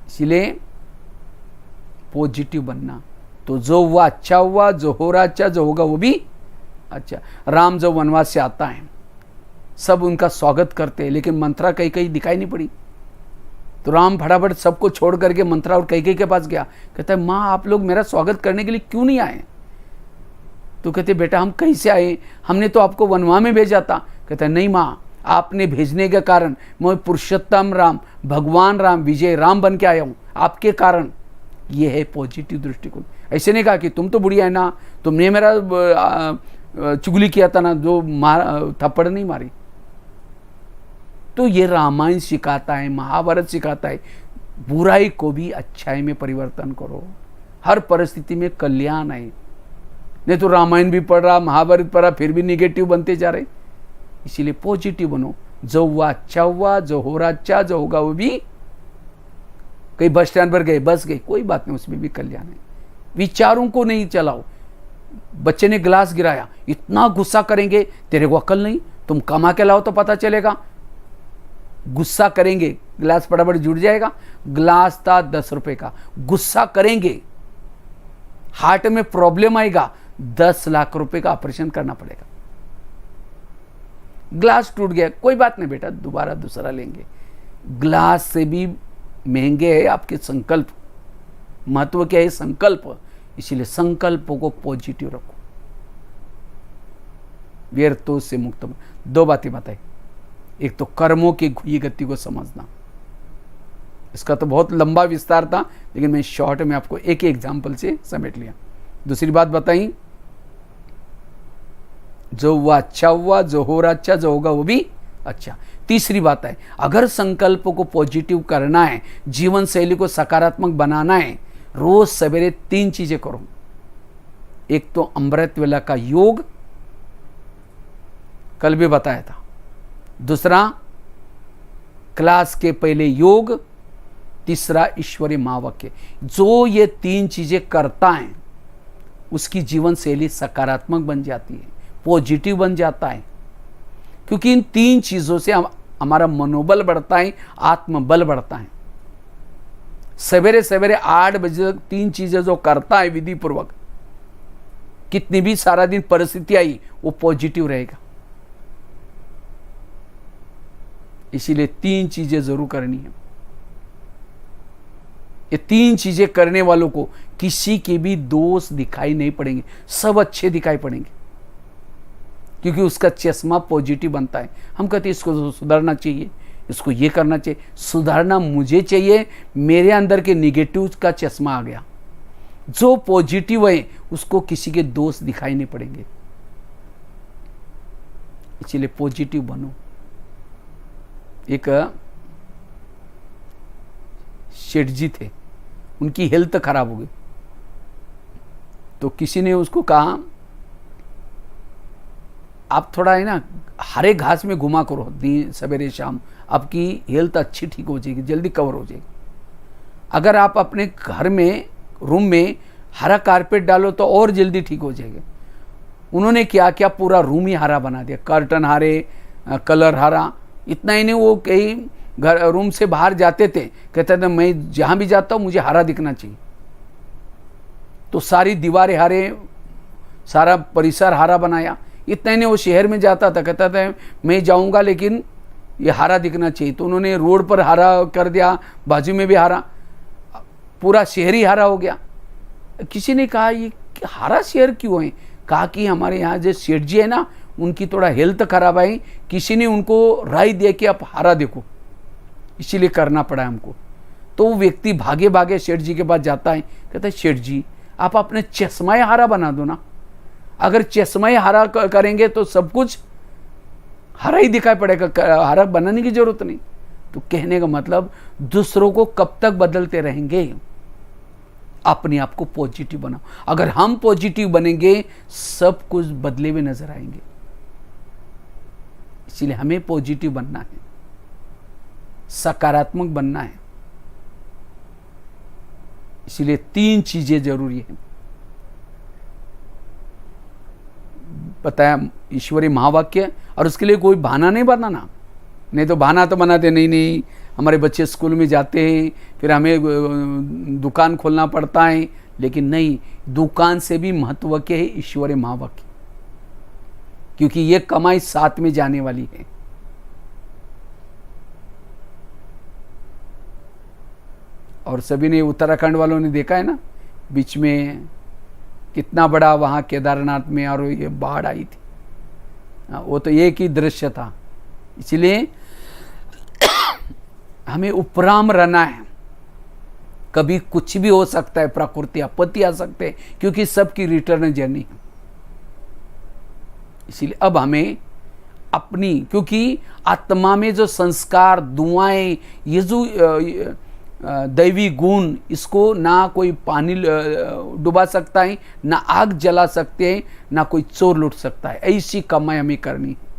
इसलिए पॉजिटिव बनना। तो जो हुआ अच्छा हुआ, जो हो रहा अच्छा, जो होगा वो भी अच्छा। राम जब वनवास से आता है, सब उनका स्वागत करते हैं, लेकिन मंत्रा कहीं कहीं दिखाई नहीं पड़ी। तो राम फटाफट सबको छोड़ करके मंत्रा और कैकेयी के पास गया। कहता है माँ आप लोग मेरा स्वागत करने के लिए क्यों नहीं आए? तो कहते बेटा हम कहीं से आए, हमने तो आपको वनवा में भेजा था। कहता है नहीं माँ, आपने भेजने के कारण मैं पुरुषोत्तम राम, भगवान राम, विजय राम बन के आया हूँ, आपके कारण। ये है पॉजिटिव दृष्टिकोण। ऐसे नहीं कहा कि तुम तो बुढ़िया है ना, तुमने मेरा चुगली किया था ना, जो थप्पड़ नहीं मारी। तो ये रामायण सिखाता है, महाभारत सिखाता है, बुराई को भी अच्छाई में परिवर्तन करो। हर परिस्थिति में कल्याण है। नहीं तो रामायण भी पढ़ रहा, महाभारत पढ़ रहा, फिर भी निगेटिव बनते जा रहे। इसीलिए पॉजिटिव बनो। जो हुआ अच्छा हुआ, जो हो रहा अच्छा, जो होगा वो भी। कहीं बस स्टैंड पर गए, बस गए, कोई बात नहीं, उसमें भी कल्याण है। विचारों को नहीं चलाओ। बच्चे ने गिलास गिराया, इतना गुस्सा करेंगे, तेरे को अकल नहीं, तुम कमा के लाओ तो पता चलेगा। गुस्सा करेंगे, गिलास फटाफट जुड़ जाएगा। गिलास था 10 रुपए का, गुस्सा करेंगे, हार्ट में प्रॉब्लम आएगा, 10 लाख रुपए का ऑपरेशन करना पड़ेगा। ग्लास टूट गया, कोई बात नहीं बेटा, दोबारा दूसरा लेंगे। ग्लास से भी महंगे है आपके संकल्प। महत्व क्या है? संकल्प। इसीलिए संकल्पों को पॉजिटिव रखो। व्यर्थों से मुक्त। 2 बातें बताई। एक तो कर्मों की घुई गति को समझना, इसका तो बहुत लंबा विस्तार था, लेकिन मैं शॉर्ट में आपको एक एग्जाम्पल से समेट लिया। दूसरी बात बताई, जो हुआ अच्छा हुआ, जो हो रहा अच्छा, जो होगा वो भी अच्छा। तीसरी बात है, अगर संकल्प को पॉजिटिव करना है, जीवन शैली को सकारात्मक बनाना है, रोज सवेरे 3 चीजें करो। एक तो अमृत वेला का योग, कल भी बताया था। दूसरा क्लास के पहले योग। तीसरा ईश्वरीय महावाक्य। जो ये 3 चीजें करता है उसकी जीवन शैली सकारात्मक बन जाती है, पॉजिटिव बन जाता है। क्योंकि इन 3 चीजों से हमारा मनोबल बढ़ता है, आत्मबल बढ़ता है। सवेरे सवेरे 8 बजे तक 3 चीजें जो करता है विधि पूर्वक, कितनी भी सारा दिन परिस्थिति आई, वो पॉजिटिव रहेगा। इसीलिए 3 चीजें जरूर करनी है। ये 3 चीजें करने वालों को किसी के भी दोष दिखाई नहीं पड़ेंगे, सब अच्छे दिखाई पड़ेंगे, क्योंकि उसका चश्मा पॉजिटिव बनता है। हम कहते हैं इसको सुधारना चाहिए, इसको ये करना चाहिए। सुधारना मुझे चाहिए, मेरे अंदर के निगेटिव का चश्मा आ गया। जो पॉजिटिव है उसको किसी के दोष दिखाई नहीं पड़ेंगे। इसलिए पॉजिटिव बनो। एक शेठ जी थे, उनकी हेल्थ खराब हो गई, तो किसी ने उसको कहा आप थोड़ा है ना हरे घास में घुमा करो दिन सवेरे शाम, आपकी हेल्थ अच्छी ठीक हो जाएगी, जल्दी कवर हो जाएगी। अगर आप अपने घर में रूम में हरा कारपेट डालो तो और जल्दी ठीक हो जाएगा। उन्होंने क्या किया, पूरा रूम ही हरा बना दिया, कर्टन हरे, कलर हरा। इतना ही नहीं, वो कहीं घर रूम से बाहर जाते थे, कहते थे मैं जहाँ भी जाता हूँ मुझे हरा दिखना चाहिए। तो सारी दीवारें हरे, सारा परिसर हरा बनाया। इतना ही नहीं, वो शहर में जाता था, कहता था मैं जाऊँगा लेकिन ये हरा दिखना चाहिए। तो उन्होंने रोड पर हरा कर दिया, बाजू में भी हरा, पूरा शहर ही हरा हो गया। किसी ने कहा ये हरा शहर क्यों है? कहा कि हमारे यहाँ जो सेठ जी है ना, उनकी थोड़ा हेल्थ खराब है, किसी ने उनको राय दिया कि आप हारा देखो, इसीलिए करना पड़ा हमको। तो वो व्यक्ति भागे भागे सेठ जी के पास जाता है, कहता है सेठ जी आप अपने चश्मा हारा बना दो ना, अगर चश्मा हारा करेंगे तो सब कुछ हरा ही दिखाई पड़ेगा, हरा बनाने की जरूरत नहीं। तो कहने का मतलब दूसरों को कब तक बदलते रहेंगे, अपने आप को पॉजिटिव बनाओ। अगर हम पॉजिटिव बनेंगे सब कुछ बदले हुए नजर आएंगे। इसलिए हमें पॉजिटिव बनना है, सकारात्मक बनना है। इसलिए 3 चीजें जरूरी है। बताया ईश्वरीय महावाक्य, और उसके लिए कोई बहाना नहीं बनाना। नहीं तो बहाना तो बनाते नहीं, हमारे बच्चे स्कूल में जाते हैं, फिर हमें दुकान खोलना पड़ता है। लेकिन नहीं, दुकान से भी महत्व के है ईश्वरीय महावाक्य, क्योंकि ये कमाई साथ में जाने वाली है। और सभी ने, उत्तराखंड वालों ने देखा है ना, बीच में कितना बड़ा वहां केदारनाथ में और ये बाढ़ आई थी, वो तो एक ही दृश्य था। इसलिए हमें उपराम रहना है। कभी कुछ भी हो सकता है, प्रकृति आपत्ति आ सकते हैं, क्योंकि सबकी रिटर्न जर्नी है। इसीलिए अब हमें अपनी, क्योंकि आत्मा में जो संस्कार, दुआएं, ये जो दैवी गुण, इसको ना कोई पानी डुबा सकता है, ना आग जला सकते हैं, ना कोई चोर लूट सकता है। ऐसी कमाई हमें करनी है।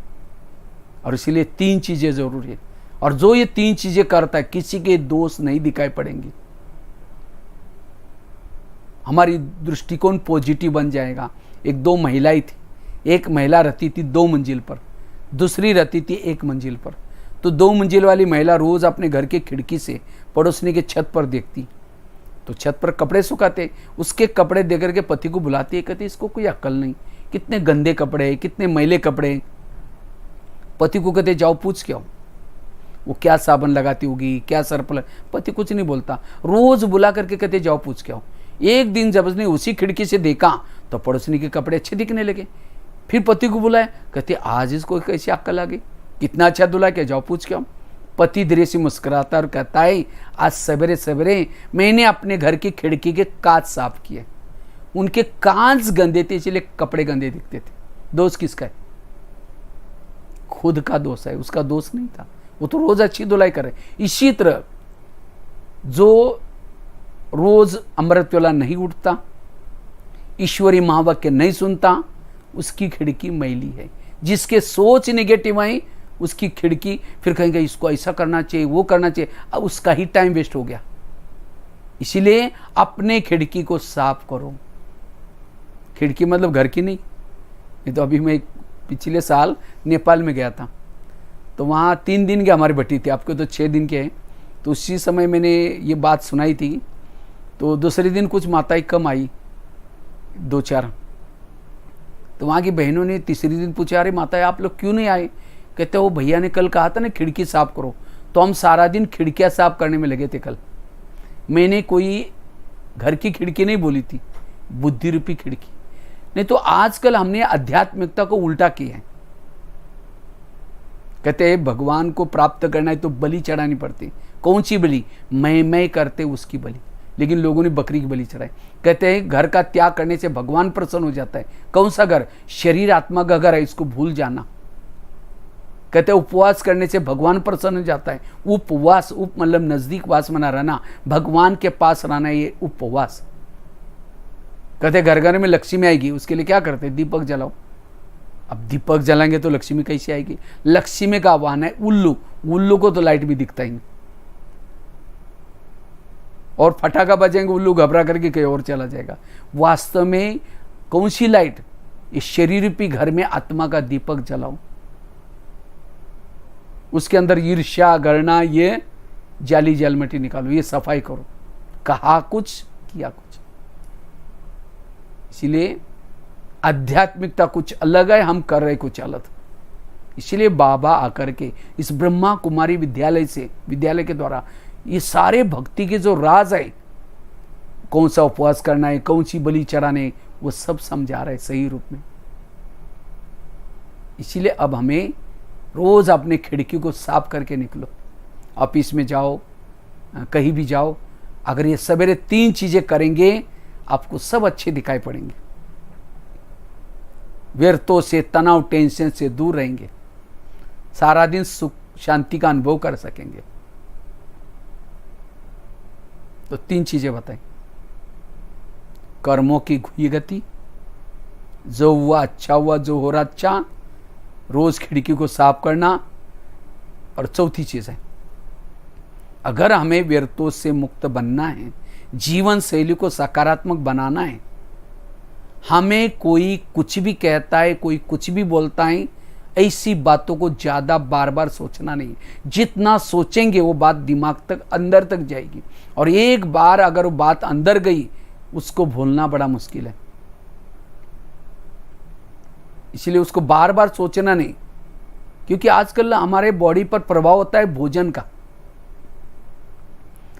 और इसीलिए 3 चीजें जरूरी है। और जो ये 3 चीजें करता है, किसी के दोष नहीं दिखाई पड़ेंगे। हमारी दृष्टिकोण पॉजिटिव बन जाएगा। 1-2 महिलाएं थी, एक महिला रहती थी 2 मंजिल पर, दूसरी रहती थी 1 मंजिल पर। तो 2 मंजिल वाली महिला रोज अपने घर के खिड़की से पड़ोसनी के छत पर देखती, तो छत पर कपड़े सुखाते, उसके कपड़े देकर के पति को बुलाती है, कहती इसको कोई अक्ल नहीं, कितने गंदे कपड़े हैं, कितने मैले कपड़े। पति को कहते जाओ पूछ के आओ, वो क्या साबुन लगाती होगी, क्या सर्फ। पति कुछ नहीं बोलता, रोज बुला करके कहते जाओ पूछ के आओ। एक दिन जब उसने उसी खिड़की से देखा तो पड़ोसनी के कपड़े अच्छे दिखने लगे। फिर पति को बुलाया, कहते आज इसको कैसी अक्ल आ गई, कितना अच्छा धुला के, जाओ पूछ के आओ। पति धीरे से मुस्कुराता और कहता है आज सवेरे सवेरे मैंने अपने घर की खिड़की के कांच साफ किए, उनके कांच गंदे थे इसलिए कपड़े गंदे दिखते थे। दोष किसका है? खुद का दोष है, उसका दोष नहीं था। वो तो रोज अच्छी धुलाई करे। इसी तरह जो रोज अमृत वेला नहीं उठता, ईश्वरी महावाक्य नहीं सुनता, उसकी खिड़की मैली है। जिसके सोच नेगेटिव आई, उसकी खिड़की फिर कहेंगे इसको ऐसा करना चाहिए, वो करना चाहिए, अब उसका ही टाइम वेस्ट हो गया। इसीलिए अपने खिड़की को साफ करो। खिड़की मतलब घर की नहीं तो अभी मैं पिछले साल नेपाल में गया था, तो वहाँ 3 दिन की हमारी भट्टी थी, आपके तो 6 दिन के हैं। तो उसी समय मैंने ये बात सुनाई थी। तो दूसरे दिन कुछ माताएं कम आई, 2-4। तो वहाँ की बहनों ने तीसरे दिन पूछा, अरे माता आप लोग क्यों नहीं आए? कहते वो भैया ने कल कहा था ना खिड़की साफ करो, तो हम सारा दिन खिड़कियाँ साफ करने में लगे थे कल। मैंने कोई घर की खिड़की नहीं बोली थी, बुद्धि रूपी खिड़की। नहीं तो आजकल हमने आध्यात्मिकता को उल्टा किया है। कहते हैं भगवान को प्राप्त करना है तो बलि चढ़ानी पड़ती। कौन सी बलि? मैं करते उसकी बलि। लेकिन लोगों ने बकरी की बलि चढ़ाई। कहते हैं घर का त्याग करने से भगवान प्रसन्न हो जाता है। कौन सा घर? शरीर आत्मा का घर है, इसको भूल जाना। कहते हैं उपवास करने से भगवान प्रसन्न हो जाता है। उपवास, उप मतलब नजदीक, वास मना रहना, भगवान के पास रहना, ये उपवास। कहते घर घर में लक्ष्मी आएगी, उसके लिए क्या करते? दीपक जलाओ। अब दीपक जलाएंगे तो लक्ष्मी कैसे आएगी? लक्ष्मी का वाहन है उल्लू। उल्लू को तो लाइट भी दिखता ही नहीं, और फटाका बजेंगे उल्लू घबरा करके कहीं और चला जाएगा। वास्तव में कौन सी लाइट? इस शरीर रूपी घर में आत्मा का दीपक जलाओ। उसके अंदर ईर्ष्या, गणना, ये जाली जलमटी निकालो, ये सफाई करो। कहा कुछ, किया कुछ। इसीलिए आध्यात्मिकता कुछ अलग है, हम कर रहे कुछ अलग। इसीलिए बाबा आकर के इस ब्रह्मा कुमारी विद्यालय के द्वारा ये सारे भक्ति के जो राज है, कौन सा उपवास करना है, कौन सी बलि चढ़ाने, वो सब समझा रहा है सही रूप में। इसीलिए अब हमें रोज अपने खिड़की को साफ करके निकलो, ऑफिस में जाओ, कहीं भी जाओ, अगर ये सवेरे 3 चीजें करेंगे आपको सब अच्छे दिखाई पड़ेंगे। व्यर्थों से, तनाव, टेंशन से दूर रहेंगे, सारा दिन सुख शांति का अनुभव कर सकेंगे। तो 3 चीजें बताएं। कर्मों की हुई गति, जो हुआ अच्छा हुआ, जो हो रहा अच्छा, रोज खिड़की को साफ करना, और चौथी चीज है, अगर हमें व्यर्थों से मुक्त बनना है, जीवन शैली को सकारात्मक बनाना है, हमें कोई कुछ भी कहता है, कोई कुछ भी बोलता है, ऐसी बातों को ज्यादा बार बार सोचना नहीं। जितना सोचेंगे वो बात दिमाग तक, अंदर तक जाएगी, और एक बार अगर वो बात अंदर गई उसको भूलना बड़ा मुश्किल है। इसलिए उसको बार बार सोचना नहीं, क्योंकि आजकल हमारे बॉडी पर प्रभाव होता है भोजन का।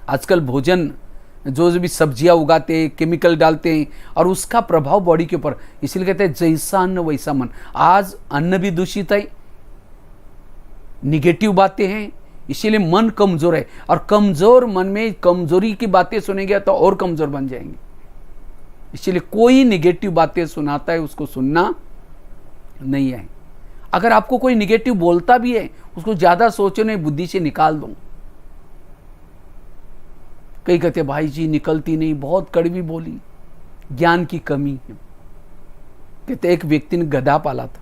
आजकल भोजन जो भी सब्जियां उगाते हैं, केमिकल डालते हैं, और उसका प्रभाव बॉडी के ऊपर, इसलिए कहते हैं जैसा अन्न वैसा मन। आज अन्न भी दूषित है, निगेटिव बातें हैं, इसीलिए मन कमजोर है, और कमजोर मन में कमजोरी की बातें सुनेंगे तो और कमजोर बन जाएंगे। इसलिए कोई निगेटिव बातें सुनाता है उसको सुनना नहीं है। अगर आपको कोई निगेटिव बोलता भी है उसको ज्यादा सोचो नहीं, बुद्धि से निकाल दो। कई कहते भाई जी निकलती नहीं, बहुत कड़वी बोली, ज्ञान की कमी है। कहते एक व्यक्ति ने गधा पाला था,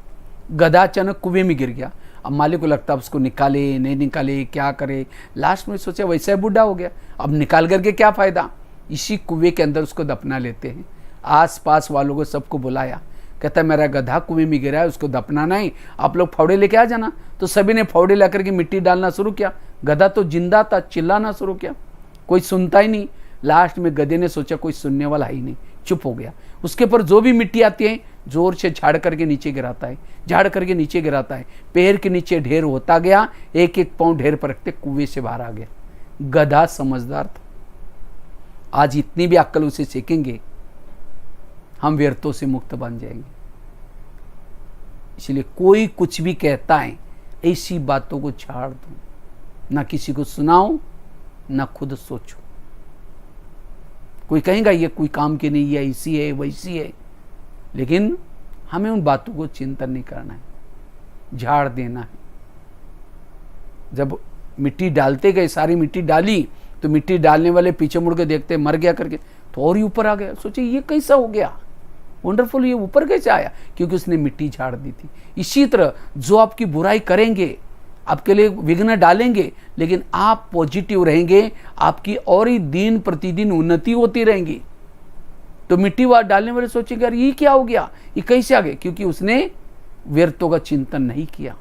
गधा अचानक कुएं में गिर गया। अब मालिक को लगता उसको निकाले नहीं निकाले, क्या करे। लास्ट में सोचा वैसा बूढ़ा हो गया, अब निकाल करके क्या फायदा, इसी कुएं के अंदर उसको दफना लेते हैं। आस पास वालों को सबको बुलाया, कहता मेरा गधा कुएं में गिरा है, उसको दफनाना है, आप लोग फावड़े लेके आ जाना। तो सभी ने फावड़े लेकर के मिट्टी डालना शुरू किया। गधा तो जिंदा था, चिल्लाना शुरू किया, कोई सुनता ही नहीं। लास्ट में गधे ने सोचा कोई सुनने वाला ही नहीं, चुप हो गया। उसके ऊपर जो भी मिट्टी आती है जोर से झाड़ करके नीचे गिराता है, झाड़ करके नीचे गिराता है। पैर के नीचे ढेर होता गया, एक एक पांव ढेर पर रखते कुएं से बाहर आ गया। गधा समझदार था। आज इतनी भी अक्ल उसे सीखेंगे हम व्यर्थों से मुक्त बन जाएंगे। इसलिए कोई कुछ भी कहता है ऐसी बातों को झाड़ दो, ना किसी को सुनाओ ना खुद सोचो। कोई कहेगा ये कोई काम की नहीं है, ऐसी है वैसी है, लेकिन हमें उन बातों को चिंतन नहीं करना है, झाड़ देना है। जब मिट्टी डालते गए, सारी मिट्टी डाली, तो मिट्टी डालने वाले पीछे मुड़ के देखते मर गया करके, तो और ही ऊपर आ गया। सोचे ये कैसा हो गया, वंडरफुल, ये ऊपर कैसे आया, क्योंकि उसने मिट्टी झाड़ दी थी। इसी तरह जो आपकी बुराई करेंगे, आपके लिए विघ्न डालेंगे, लेकिन आप पॉजिटिव रहेंगे, आपकी और ही दिन प्रतिदिन उन्नति होती रहेंगी। तो मिट्टी डालने वाले सोचेंगे यार ये क्या हो गया, ये कैसे आ गए, क्योंकि उसने व्यर्थों का चिंतन नहीं किया।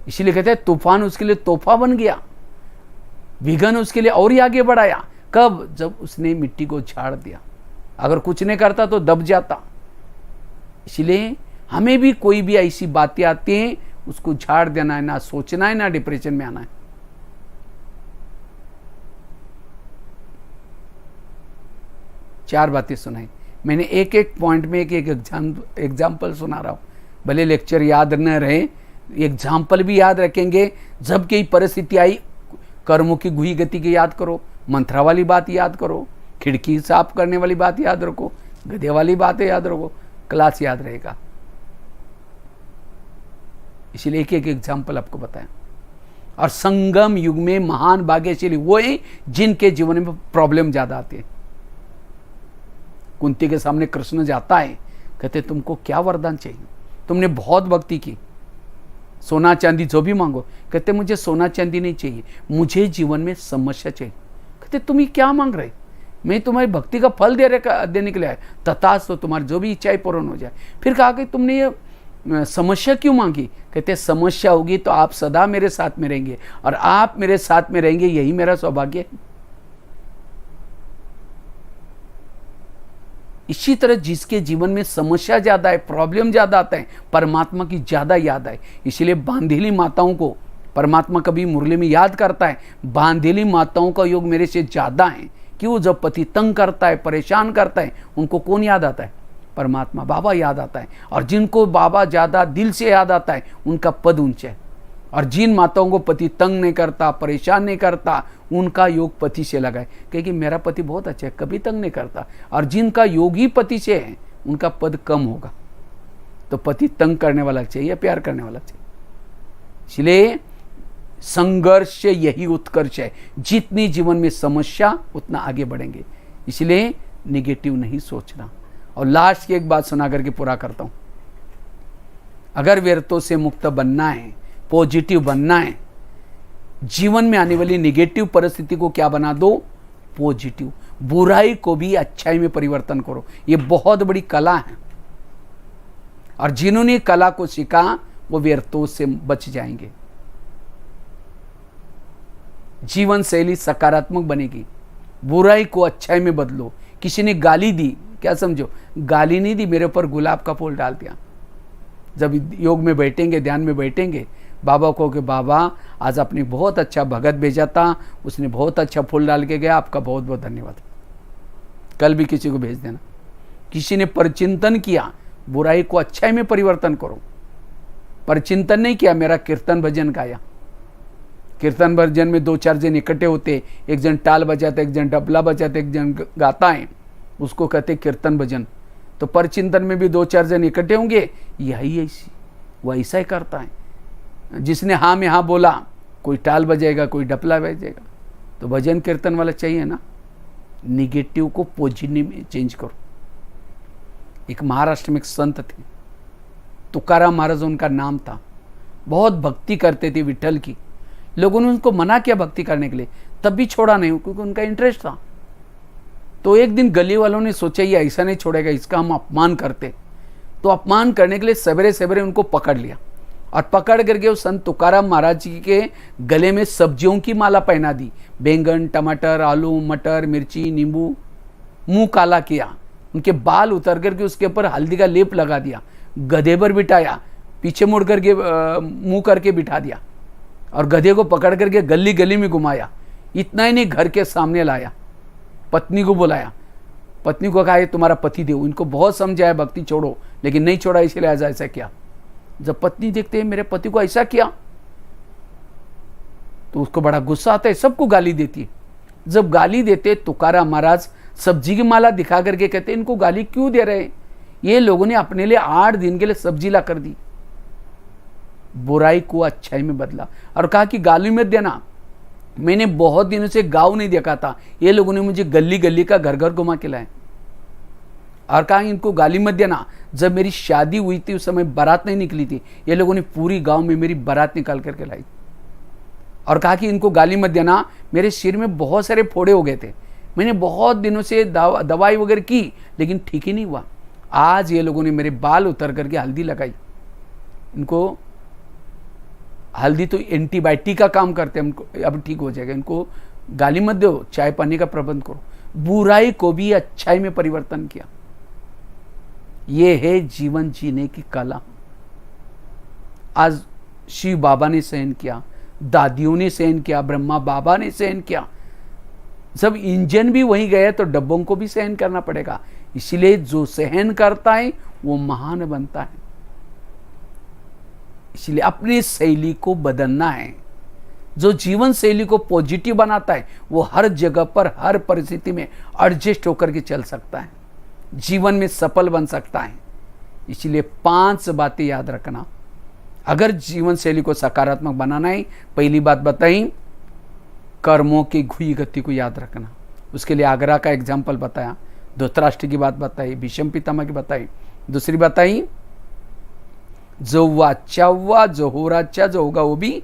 इसीलिए कहते हैं तूफान उसके लिए तोहफा बन गया, विघ्न उसके लिए और ही आगे बढ़ाया। कब, जब उसने मिट्टी को झाड़ दिया। अगर कुछ नहीं करता तो दब जाता। इसलिए हमें भी कोई भी ऐसी बातें आती हैं उसको झाड़ देना है, ना सोचना है, ना डिप्रेशन में आना है। चार बातें सुनाई मैंने, एक एक पॉइंट में एक एक एग्जाम्पल सुना रहा हूं। भले लेक्चर याद न रहे, एग्जाम्पल भी याद रखेंगे। जब कई परिस्थिति आई, कर्मों की गुही गति की याद करो, मंत्रा वाली बात याद करो, खिड़की साफ करने वाली बात याद रखो, गधे वाली बातें याद रखो, क्लास याद रहेगा। इसलिए एक एक एग्जाम्पल आपको बताएं। और संगम युग में महान भाग्यशाली वो है जिनके जीवन में प्रॉब्लम ज्यादा आती है। कुंती के सामने कृष्ण जाता है, कहते तुमको क्या वरदान चाहिए, तुमने बहुत भक्ति की, सोना चांदी जो भी मांगो। कहते मुझे सोना चांदी नहीं चाहिए, मुझे जीवन में समस्या चाहिए। कहते तुम ये क्या मांग रहे, मैं तुम्हारी भक्ति का फल देने के लिए आया, तथास्तु, तुम्हारी जो भी इच्छाएं पूर्ण हो जाए। फिर कहा कि तुमने ये समस्या क्यों मांगी। कहते समस्या होगी तो आप सदा मेरे साथ में रहेंगे, और आप मेरे साथ में रहेंगे यही मेरा सौभाग्य है। इसी तरह जिसके जीवन में समस्या ज्यादा है, प्रॉब्लम ज्यादा आता है, परमात्मा की ज्यादा याद आए। इसलिए बांधेली माताओं को परमात्मा कभी मुरली में याद करता है, बांधेली माताओं का योग मेरे से ज्यादा है। क्यों, जब पति तंग करता है, परेशान करता है, उनको कौन याद आता है, परमात्मा बाबा याद आता है। और जिनको बाबा ज़्यादा दिल से याद आता है उनका पद ऊंचा है। और जिन माताओं को पति तंग नहीं करता, परेशान नहीं करता, उनका योग पति से लगा है, क्योंकि मेरा पति बहुत अच्छा है, कभी तंग नहीं करता। और जिनका योग ही पति से है उनका पद कम होगा। तो पति तंग करने वाला चाहिए, प्यार करने वाला चाहिए। इसलिए संघर्ष यही उत्कर्ष है। जितनी जीवन में समस्या उतना आगे बढ़ेंगे। इसलिए निगेटिव नहीं सोचना। और लास्ट की एक बात सुना करके पूरा करता हूं। अगर व्यर्थों से मुक्त बनना है, पॉजिटिव बनना है, जीवन में आने वाली निगेटिव परिस्थिति को क्या बना दो? पॉजिटिव। बुराई को भी अच्छाई में परिवर्तन करो। ये बहुत बड़ी कला है। और जिन्होंने कला को सीखा वो व्यर्थों से बच जाएंगे। जीवन शैली सकारात्मक बनेगी। बुराई को अच्छाई में बदलो। किसी ने गाली दी, क्या समझो? गाली नहीं दी, मेरे ऊपर गुलाब का फूल डाल दिया। जब योग में बैठेंगे, ध्यान में बैठेंगे, बाबा को कि बाबा आज आपने बहुत अच्छा भगत भेजा था, उसने बहुत अच्छा फूल डाल के गया, आपका बहुत बहुत धन्यवाद। कल भी किसी को भेज देना। किसी ने परचिंतन किया, बुराई को अच्छाई में परिवर्तन करो। परचिंतन नहीं किया, मेरा कीर्तन भजन गाया। कीर्तन भजन में 2-4 जन इकट्ठे होते, एक जन टाल बजाता, एक जन डबला बजाता, एक जन गाता है, उसको कहते कीर्तन भजन। तो परचिंतन में भी 2-4 जन इकट्ठे होंगे, यही ऐसी वो ऐसा ही करता है। जिसने हाँ में हाँ बोला, कोई टाल बजाएगा, कोई डपला बजाएगा। तो भजन कीर्तन वाला चाहिए ना। निगेटिव को पॉजिटिव में चेंज करो। एक महाराष्ट्र में एक संत थे, तुकाराम महाराज उनका नाम था। बहुत भक्ति करते थे विठल की। लोगों ने उनको मना किया भक्ति करने के लिए, तब भी छोड़ा नहीं, क्योंकि उनका इंटरेस्ट था। तो एक दिन गली वालों ने सोचा ये ऐसा नहीं छोड़ेगा, इसका हम अपमान करते। तो अपमान करने के लिए सवेरे सवेरे उनको पकड़ लिया और पकड़ करके उस संत तुकाराम महाराज जी के गले में सब्जियों की माला पहना दी। बैंगन, टमाटर, आलू, मटर, मिर्ची, नींबू। मुंह काला किया, उनके बाल उतर करके उसके ऊपर हल्दी का लेप लगा दिया। गधे पर बिठाया, पीछे मुड़ करके मुंह करके बिठा दिया और गधे को पकड़ करके गली गली में घुमाया। इतना ही नहीं, घर के सामने लाया, पत्नी को बुलाया। पत्नी को कहा ये तुम्हारा पति देव। इनको बहुत समझाया भक्ति छोड़ो, लेकिन नहीं छोड़ा, इसलिए आज ऐसा किया। जब पत्नी देखते हैं मेरे पति को ऐसा किया, तो उसको बड़ा गुस्सा आता है, सबको गाली देती है। जब गाली देते तुकाराम महाराज सब्जी की माला दिखा करके कहते इनको गाली क्यों दे रहे? ये लोगों ने अपने लिए 8 दिन के लिए सब्जी ला कर दी। बुराई को अच्छाई में बदला और कहा कि गाली मत देना। मैंने बहुत दिनों से गाँव नहीं देखा था, ये लोगों ने मुझे गली गली का घर घर घुमा के लाए। और कहा इनको गाली मत देना। जब मेरी शादी हुई थी उस समय बारात नहीं निकली थी, ये लोगों ने पूरी गांव में मेरी बारात निकाल करके लाई। और कहा कि इनको गाली मत देना। मेरे सिर में बहुत सारे फोड़े हो गए थे, मैंने बहुत दिनों से दवाई वगैरह की, लेकिन ठीक ही नहीं हुआ। आज ये लोगों ने मेरे बाल उतर करके हल्दी लगाई। इनको हल्दी तो एंटीबायोटिक का काम करते हैं, हमको अब ठीक हो जाएगा। इनको गाली मत दो, चाय पानी का प्रबंध करो। बुराई को भी अच्छाई में परिवर्तन किया। ये है जीवन जीने की कला। आज शिव बाबा ने सहन किया, दादियों ने सहन किया, ब्रह्मा बाबा ने सहन किया। जब इंजन भी वहीं गए तो डब्बों को भी सहन करना पड़ेगा। इसलिए जो सहन करता है वो महान बनता है। इसलिए अपनी शैली को बदलना है। जो जीवन शैली को पॉजिटिव बनाता है वो हर जगह पर, हर परिस्थिति में एडजस्ट होकर के चल सकता है, जीवन में सफल बन सकता है। इसलिए 5 बातें याद रखना। अगर जीवन शैली को सकारात्मक बनाना है, पहली बात बताई, कर्मों की घुई गति को याद रखना। उसके लिए आगरा का एग्जाम्पल बताया, धृतराष्ट्र की बात बताई, भीष्म पितामह की बताई। दूसरी बताई, जो हुआ अच्छा हुआ, जो हो रहा अच्छा, जो होगा वो भी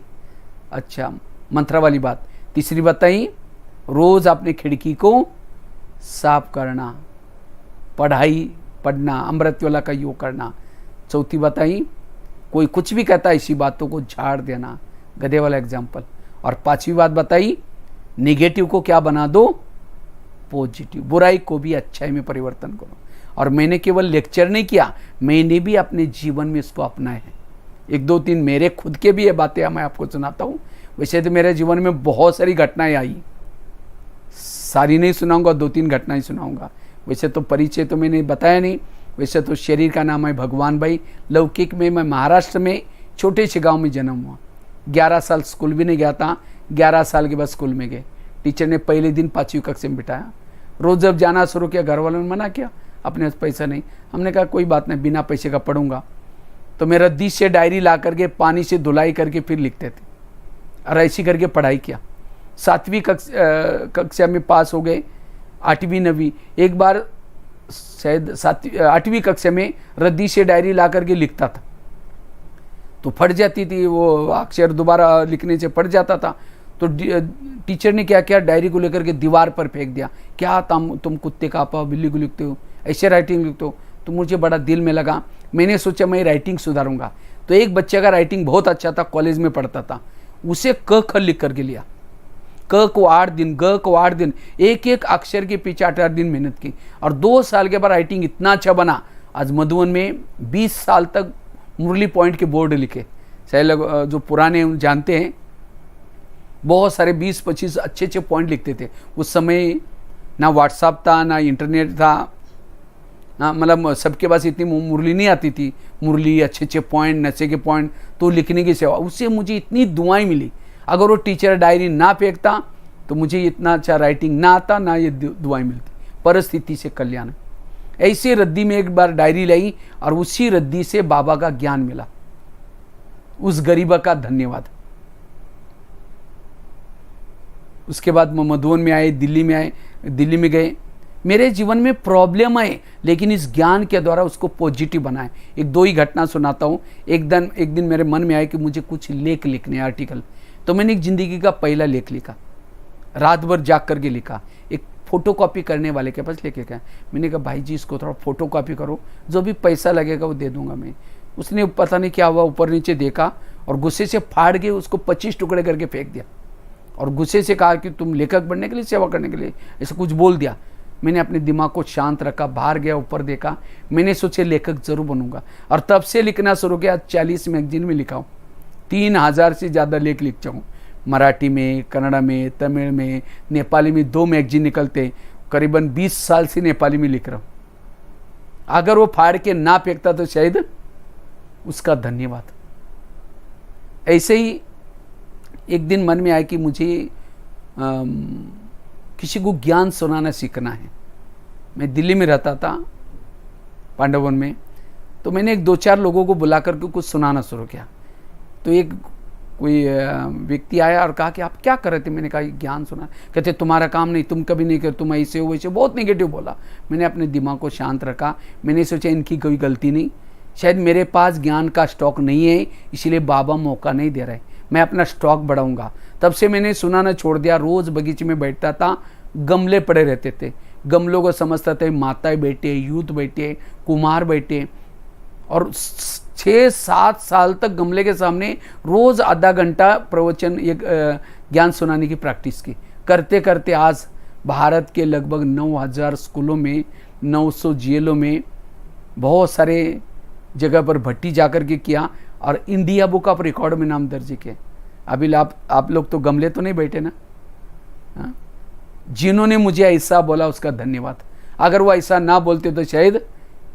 अच्छा, मंत्र वाली बात। तीसरी बताई, रोज अपनी खिड़की को साफ करना, पढ़ाई पढ़ना, अमृतवेला का योग करना। चौथी बताई, कोई कुछ भी कहता है इसी बातों को झाड़ देना, गधे वाला एग्जाम्पल। और 5वीं बात बताई, निगेटिव को क्या बना दो? पॉजिटिव। बुराई को भी अच्छाई में परिवर्तन करो। और मैंने केवल लेक्चर नहीं किया, मैंने भी अपने जीवन में इसको अपनाया है। 1, 2, 3 मेरे खुद के भी ये बातें मैं आपको सुनाता हूँ। वैसे तो मेरे जीवन में बहुत सारी घटनाएं आई, सारी नहीं सुनाऊंगा, 2-3 घटनाएं सुनाऊंगा। वैसे तो परिचय तो मैंने बताया नहीं, वैसे तो शरीर का नाम है भगवान भाई, लौकिक में मैं महाराष्ट्र में छोटे से गांव में जन्म हुआ। 11 साल स्कूल भी नहीं गया था, 11 साल के बाद स्कूल में गए। टीचर ने पहले दिन 5वीं कक्षा में बिठाया। रोज़ जब जाना शुरू किया घर वालों ने मना किया, अपने पास पैसा नहीं। हमने कहा कोई बात नहीं, बिना पैसे का पढ़ूंगा। तो मैं रद्दी से डायरी ला करके पानी से धुलाई करके फिर लिखते थे, और ऐसी करके पढ़ाई किया। 7वीं कक्षा में पास हो गए। 8वीं 9वीं एक बार शायद 8वीं कक्षा में रद्दी से डायरी ला करके लिखता था तो फट जाती थी, वो अक्षर दोबारा लिखने से फट जाता था। तो टीचर ने क्या किया, डायरी को लेकर के दीवार पर फेंक दिया। क्या तुम कुत्ते का आपा बिल्ली को लिखते हो, ऐसे राइटिंग लिखते हो। तो मुझे बड़ा दिल में लगा, मैंने सोचा मैं राइटिंग सुधारूंगा। तो एक बच्चे का राइटिंग बहुत अच्छा था, कॉलेज में पढ़ता था, उसे क ख लिख करके लिया। क को 8 दिन, ग को 8 दिन, एक एक अक्षर के पीछे 8-8 दिन मेहनत की, और 2 साल के बाद राइटिंग इतना अच्छा बना। आज मधुबन में 20 साल तक मुरली पॉइंट के बोर्ड लिखे। शायद लोग जो पुराने जानते हैं, बहुत सारे 20-25 अच्छे अच्छे पॉइंट लिखते थे। उस समय ना व्हाट्सअप था, ना इंटरनेट था, ना मतलब सबके पास इतनी मुरली नहीं आती थी। मुरली, अच्छे अच्छे पॉइंट, नशे के पॉइंट, तो लिखने की सेवा, उससे मुझे इतनी दुआएं मिली। अगर वो टीचर डायरी ना फेंकता तो मुझे इतना अच्छा राइटिंग ना आता, ना ये दुआएं मिलती। परिस्थिति से कल्याण। ऐसे रद्दी में एक बार डायरी लाई, और उसी रद्दी से बाबा का ज्ञान मिला। उस गरीबा का धन्यवाद। उसके बाद मैं मधुबन में आए, दिल्ली में गए। मेरे जीवन में प्रॉब्लम आए, लेकिन इस ज्ञान के द्वारा उसको पॉजिटिव बनाए। एक 2 ही घटना सुनाता हूँ। एक दिन मेरे मन में आया कि मुझे कुछ लेख लिखने, आर्टिकल। तो मैंने एक जिंदगी का पहला लेख लिखा, रात भर जाग करके लिखा। एक फोटोकॉपी करने वाले के पास लेके गया। मैंने कहा भाई जी इसको थोड़ा फोटोकॉपी करो, जो भी पैसा लगेगा वो दे दूंगा मैं। उसने पता नहीं क्या हुआ, ऊपर नीचे देखा और गुस्से से फाड़ के उसको 25 टुकड़े करके फेंक दिया, और गुस्से से कहा कि तुम लेखक बनने के लिए, सेवा करने के लिए, ऐसा कुछ बोल दिया। मैंने अपने दिमाग को शांत रखा, बाहर गया, ऊपर देखा। मैंने सोचे लेखक जरूर बनूंगा, और तब से लिखना शुरू किया। 40 मैगजीन में लिखा हूँ, 3000 से ज़्यादा लेख लिख जाऊँ। मराठी में, कन्नड़ा में, तमिल में, नेपाली में 2 मैगजीन निकलते। करीबन 20 साल से नेपाली में लिख रहा हूँ। अगर वो फाड़ के ना फेंकता तो शायद उसका धन्यवाद। ऐसे ही एक दिन मन में आया कि मुझे किसी को ज्ञान सुनाना सीखना है। मैं दिल्ली में रहता था, पांडवन में। तो मैंने एक 2-4 लोगों को बुला करके कुछ सुनाना शुरू किया। तो एक कोई व्यक्ति आया और कहा कि आप क्या कर रहे थे। मैंने कहा ज्ञान सुना। कहते तुम्हारा काम नहीं, तुम कभी नहीं कर, तुम ऐसे हो वैसे, बहुत नेगेटिव बोला। मैंने अपने दिमाग को शांत रखा। मैंने सोचा इनकी कोई गलती नहीं, शायद मेरे पास ज्ञान का स्टॉक नहीं है, इसलिए बाबा मौका नहीं दे रहे। मैं अपना स्टॉक बढ़ाऊंगा। तब से मैंने सुनाना छोड़ दिया। रोज़ बगीचे में बैठता था, गमले पड़े रहते थे, गमलों को समझता था माताएं बैठे, यूथ बैठे, कुमार बैठे, और 6-7 साल तक गमले के सामने रोज़ आधा घंटा प्रवचन, एक ज्ञान सुनाने की प्रैक्टिस की। करते करते आज भारत के लगभग 9000 स्कूलों में, 900 जेलों में, बहुत सारे जगह पर भट्टी जाकर के किया, और इंडिया बुक ऑफ रिकॉर्ड में नाम दर्ज किया। अभी आप लोग तो गमले तो नहीं बैठे ना। हाँ? जिन्होंने मुझे ऐसा बोला उसका धन्यवाद। अगर वो ऐसा ना बोलते तो शायद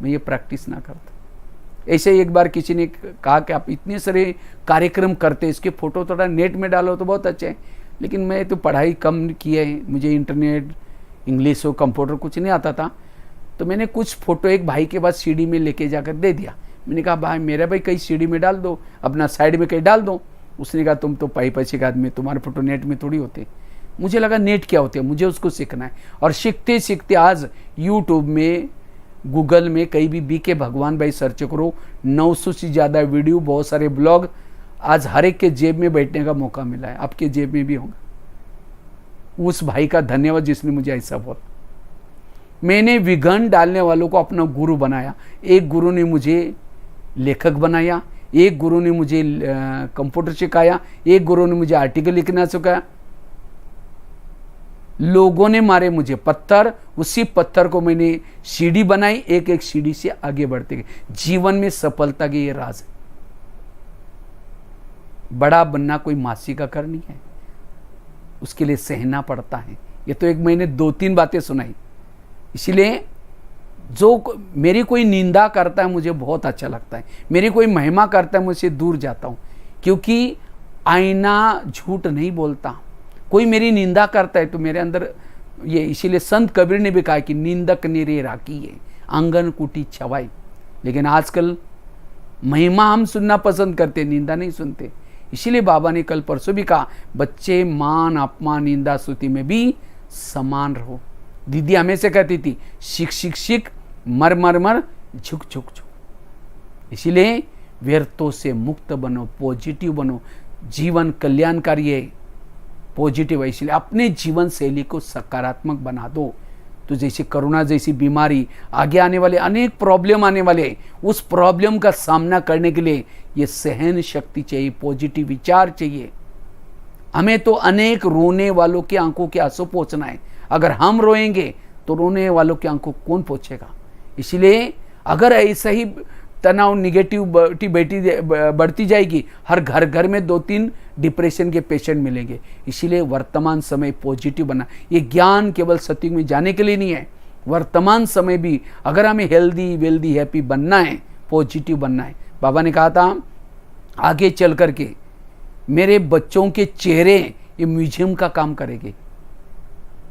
मैं ये प्रैक्टिस ना करता। ऐसे एक बार किसी ने कहा कि आप इतने सारे कार्यक्रम करते, इसके फ़ोटो थोड़ा नेट में डालो तो बहुत अच्छा है। लेकिन मैं तो पढ़ाई कम की है, मुझे इंटरनेट, इंग्लिश हो, कंप्यूटर कुछ नहीं आता था। तो मैंने कुछ फ़ोटो एक भाई के पास सीडी में लेके जाकर दे दिया। मैंने कहा भाई मेरा भाई कहीं सीडी में डाल दो, अपना साइड में कहीं डाल दो। उसने कहा तुम तो पैसे का आदमी, तुम्हारे फोटो नेट में थोड़ी होते। मुझे लगा नेट क्या होते हैं, मुझे उसको सीखना है। और सीखते सीखते आज यूट्यूब में, गूगल में, कहीं भी बीके भगवान भाई सर्च करो, 900 से ज़्यादा वीडियो, बहुत सारे ब्लॉग। आज हर एक के जेब में बैठने का मौका मिला है, आपके जेब में भी होगा। उस भाई का धन्यवाद जिसने मुझे ऐसा बोला। मैंने विघन डालने वालों को अपना गुरु बनाया। एक गुरु ने मुझे लेखक बनाया, एक गुरु ने मुझे कंप्यूटर सिखाया, एक गुरु ने मुझे आर्टिकल लिखना सिखाया। लोगों ने मारे मुझे पत्थर, उसी पत्थर को मैंने सीढ़ी बनाई, एक एक सीढ़ी से आगे बढ़ते गए। जीवन में सफलता के ये राज है। बड़ा बनना कोई मासी का कर नहीं है, उसके लिए सहना पड़ता है। ये तो एक मैंने 2-3 बातें सुनाई। इसलिए मेरी कोई निंदा करता है मुझे बहुत अच्छा लगता है, मेरी कोई महिमा करता है मुझसे दूर जाता हूँ, क्योंकि आईना झूठ नहीं बोलता। कोई मेरी निंदा करता है तो मेरे अंदर ये, इसीलिए संत कबीर ने भी कहा कि निंदक निरे राखी है, आंगन कुटी छवाई। लेकिन आजकल महिमा हम सुनना पसंद करते, निंदा नहीं सुनते। इसीलिए बाबा ने कल परसों भी कहा, बच्चे मान अपमान निंदा स्तुति में भी समान रहो। दीदी हमेशा कहती थी, शिक शिक शिक, मर मर मर, झुक झुक झुक। इसीलिए व्यर्थों से मुक्त बनो, पॉजिटिव बनो। जीवन कल्याणकारी है, पॉजिटिव है, इसलिए अपने जीवन शैली को सकारात्मक बना दो। तो जैसे कोरोना जैसी बीमारी, आगे आने वाले अनेक प्रॉब्लम आने वाले, उस प्रॉब्लम का सामना करने के लिए ये सहन शक्ति चाहिए, पॉजिटिव विचार चाहिए। हमें तो अनेक रोने वालों की आंखों के आंसू पोंछना है। अगर हम रोएंगे तो रोने वालों की आंखों कौन पोंछेगा? इसलिए अगर ऐसा ही तनाव निगेटिव बढ़ती जाएगी, हर घर घर में 2-3 डिप्रेशन के पेशेंट मिलेंगे। इसीलिए वर्तमान समय पॉजिटिव बना। ये ज्ञान केवल सत्युग में जाने के लिए नहीं है, वर्तमान समय भी अगर हमें हेल्दी वेल्दी हैप्पी बनना है, पॉजिटिव बनना है। बाबा ने कहा था आगे चल करके मेरे बच्चों के चेहरे ये म्यूजियम का काम करेंगे।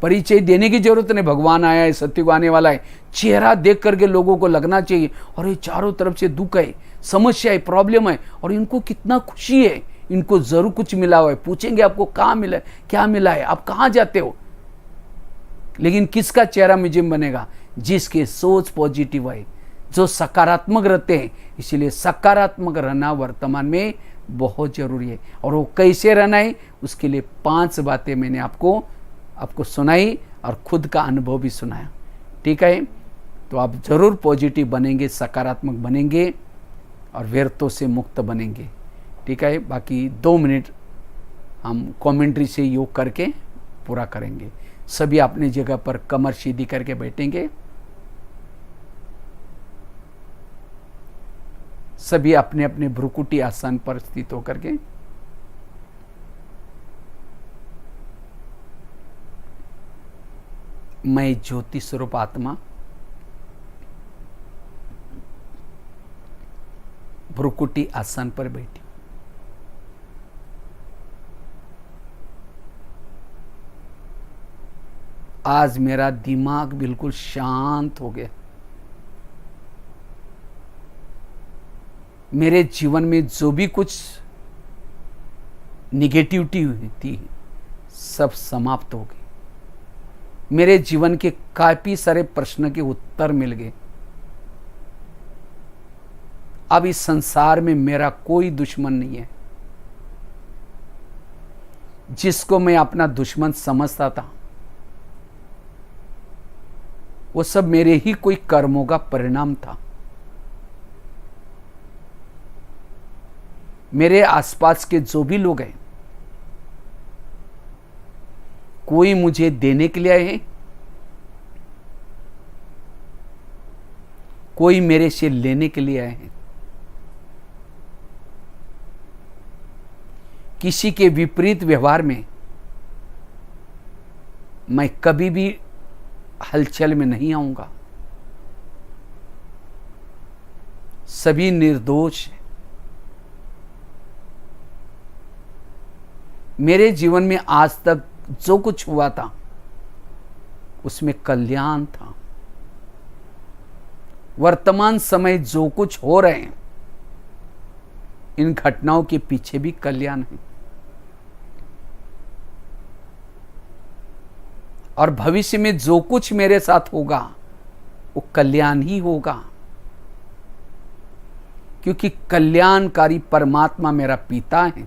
परिचय देने की जरूरत नहीं, भगवान आया है, सत्युग आने वाला है। चेहरा देख करके लोगों को लगना चाहिए और ये चारों तरफ से दुख है, समस्या है, प्रॉब्लम है, और इनको कितना खुशी है, इनको जरूर कुछ मिला हुआ है। पूछेंगे आपको कहाँ मिला है, क्या मिला है, आप कहाँ जाते हो। लेकिन किसका चेहरा म्यूजियम बनेगा? जिसके सोच पॉजिटिव है, जो सकारात्मक रहते हैं। इसीलिए सकारात्मक रहना वर्तमान में बहुत जरूरी है। और वो कैसे रहना है, उसके लिए 5 बातें मैंने आपको सुनाई और खुद का अनुभव भी सुनाया। ठीक है, तो आप जरूर पॉजिटिव बनेंगे, सकारात्मक बनेंगे और व्यर्थों से मुक्त बनेंगे। ठीक है, बाकी 2 मिनट हम कमेंट्री से योग करके पूरा करेंगे। सभी अपनी जगह पर कमर सीधी करके बैठेंगे। सभी अपने अपने भ्रुकुटी आसन पर स्थित होकर के मैं ज्योति स्वरूप आत्मा भ्रुकुटी आसन पर बैठी। आज मेरा दिमाग बिल्कुल शांत हो गया। मेरे जीवन में जो भी कुछ निगेटिविटी हुई थी सब समाप्त हो गई। मेरे जीवन के काफी सारे प्रश्न के उत्तर मिल गए। अब इस संसार में मेरा कोई दुश्मन नहीं है। जिसको मैं अपना दुश्मन समझता था वो सब मेरे ही कोई कर्मों का परिणाम था। मेरे आसपास के जो भी लोग हैं, कोई मुझे देने के लिए आए हैं, कोई मेरे से लेने के लिए आए हैं। किसी के विपरीत व्यवहार में मैं कभी भी हलचल में नहीं आऊंगा। सभी निर्दोष हैं। मेरे जीवन में आज तक जो कुछ हुआ था उसमें कल्याण था। वर्तमान समय जो कुछ हो रहे हैं इन घटनाओं के पीछे भी कल्याण है। और भविष्य में जो कुछ मेरे साथ होगा वो कल्याण ही होगा, क्योंकि कल्याणकारी परमात्मा मेरा पिता है।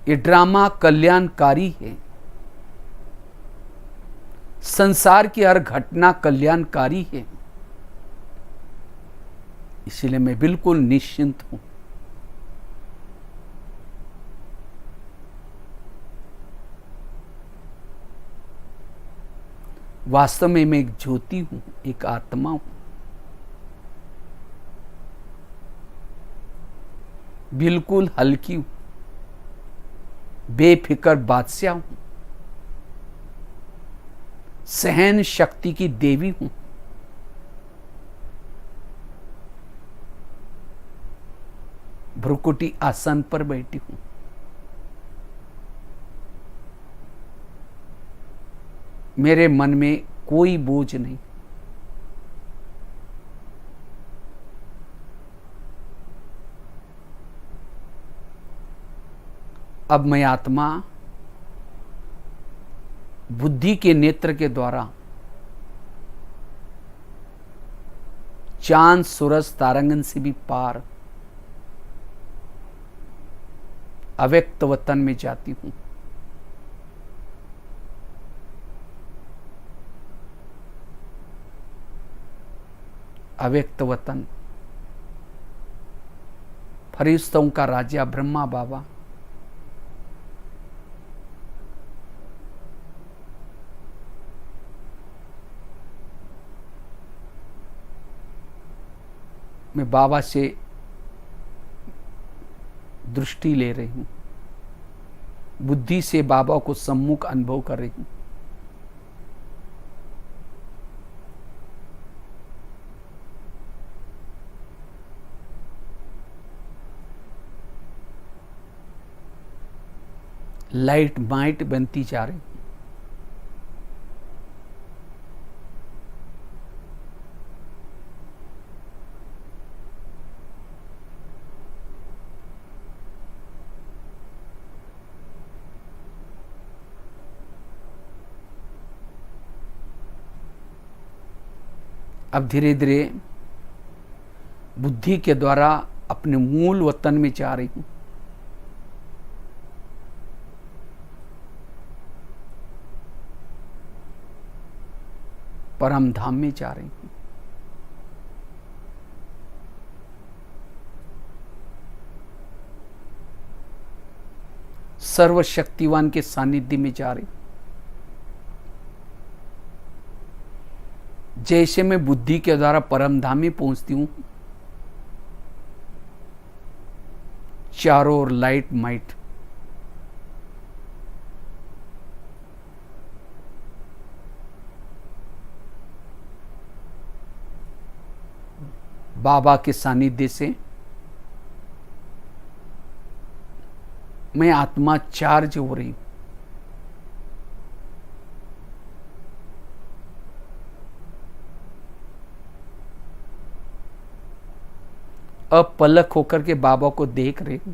ये ड्रामा कल्याणकारी है। संसार की हर घटना कल्याणकारी है। इसलिए मैं बिल्कुल निश्चिंत हूं। वास्तव में मैं एक ज्योति हूं, एक आत्मा हूं। बिल्कुल हल्की हूं, बेफिक्र बादशाह हूं। सहन शक्ति की देवी हूं। भ्रुकुटी आसन पर बैठी हूं। मेरे मन में कोई बोझ नहीं। अब मैं आत्मा बुद्धि के नेत्र के द्वारा चांद सूरज तारांगन से भी पार अव्यक्त वतन में जाती हूं। अव्यक्त वतन, फरिश्तों का राजा ब्रह्मा बाबा, मैं बाबा से दृष्टि ले रही हूं। बुद्धि से बाबा को सम्मुख अनुभव कर रही हूं। लाइट माइट बनती जा रही हूं। अब धीरे धीरे बुद्धि के द्वारा अपने मूल वतन में जा रही हूं। परम धाम में जा रही हूं। सर्वशक्तिवान के सानिध्य में जा रही हूं। जैसे मैं बुद्धि के द्वारा परम धाम में पहुंचती हूं, चारों ओर लाइट माइट, बाबा के सानिध्य से मैं आत्मा चार्ज हो रही हूं। अपलक होकर के बाबा को देख रही हूं।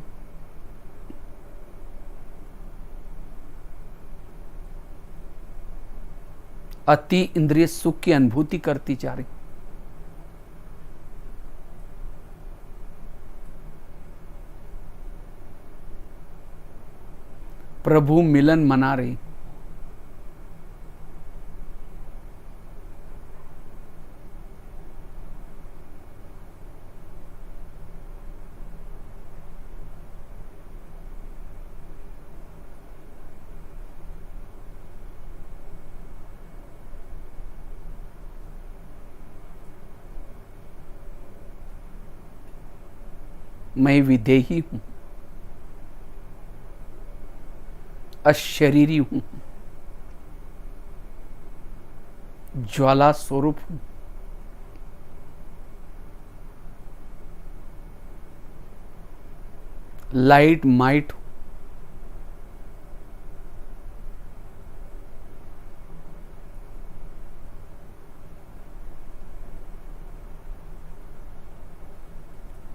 अति इंद्रिय सुख की अनुभूति करती जा रही हूं। प्रभु मिलन मना रही। मैं विदेही हूं, अशरीरी हूं, ज्वाला स्वरूप हूं। लाइट माइट हूं।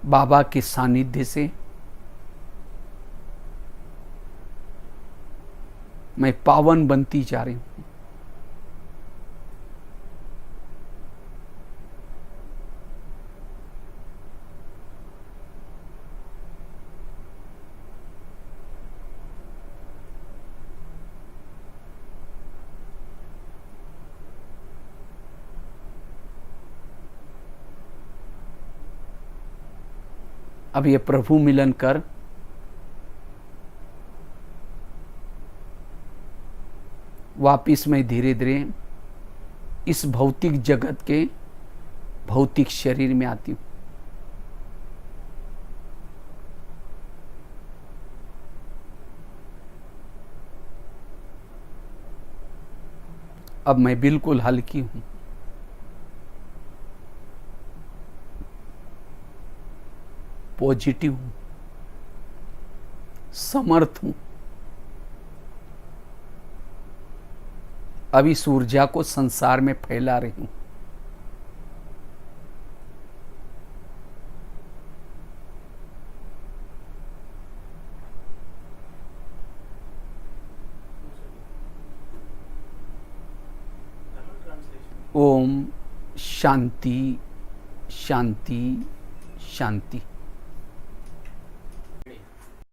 बाबा के सानिध्य से मैं पावन बनती जा रही हूं। अब ये प्रभु मिलन कर वापिस मैं धीरे धीरे इस भौतिक जगत के भौतिक शरीर में आती हूं। अब मैं बिल्कुल हल्की हूं, पॉजिटिव हूं, समर्थ हूं। अब इस ऊर्जा को संसार में फैला रही हूं। ओम शांति शांति शांति।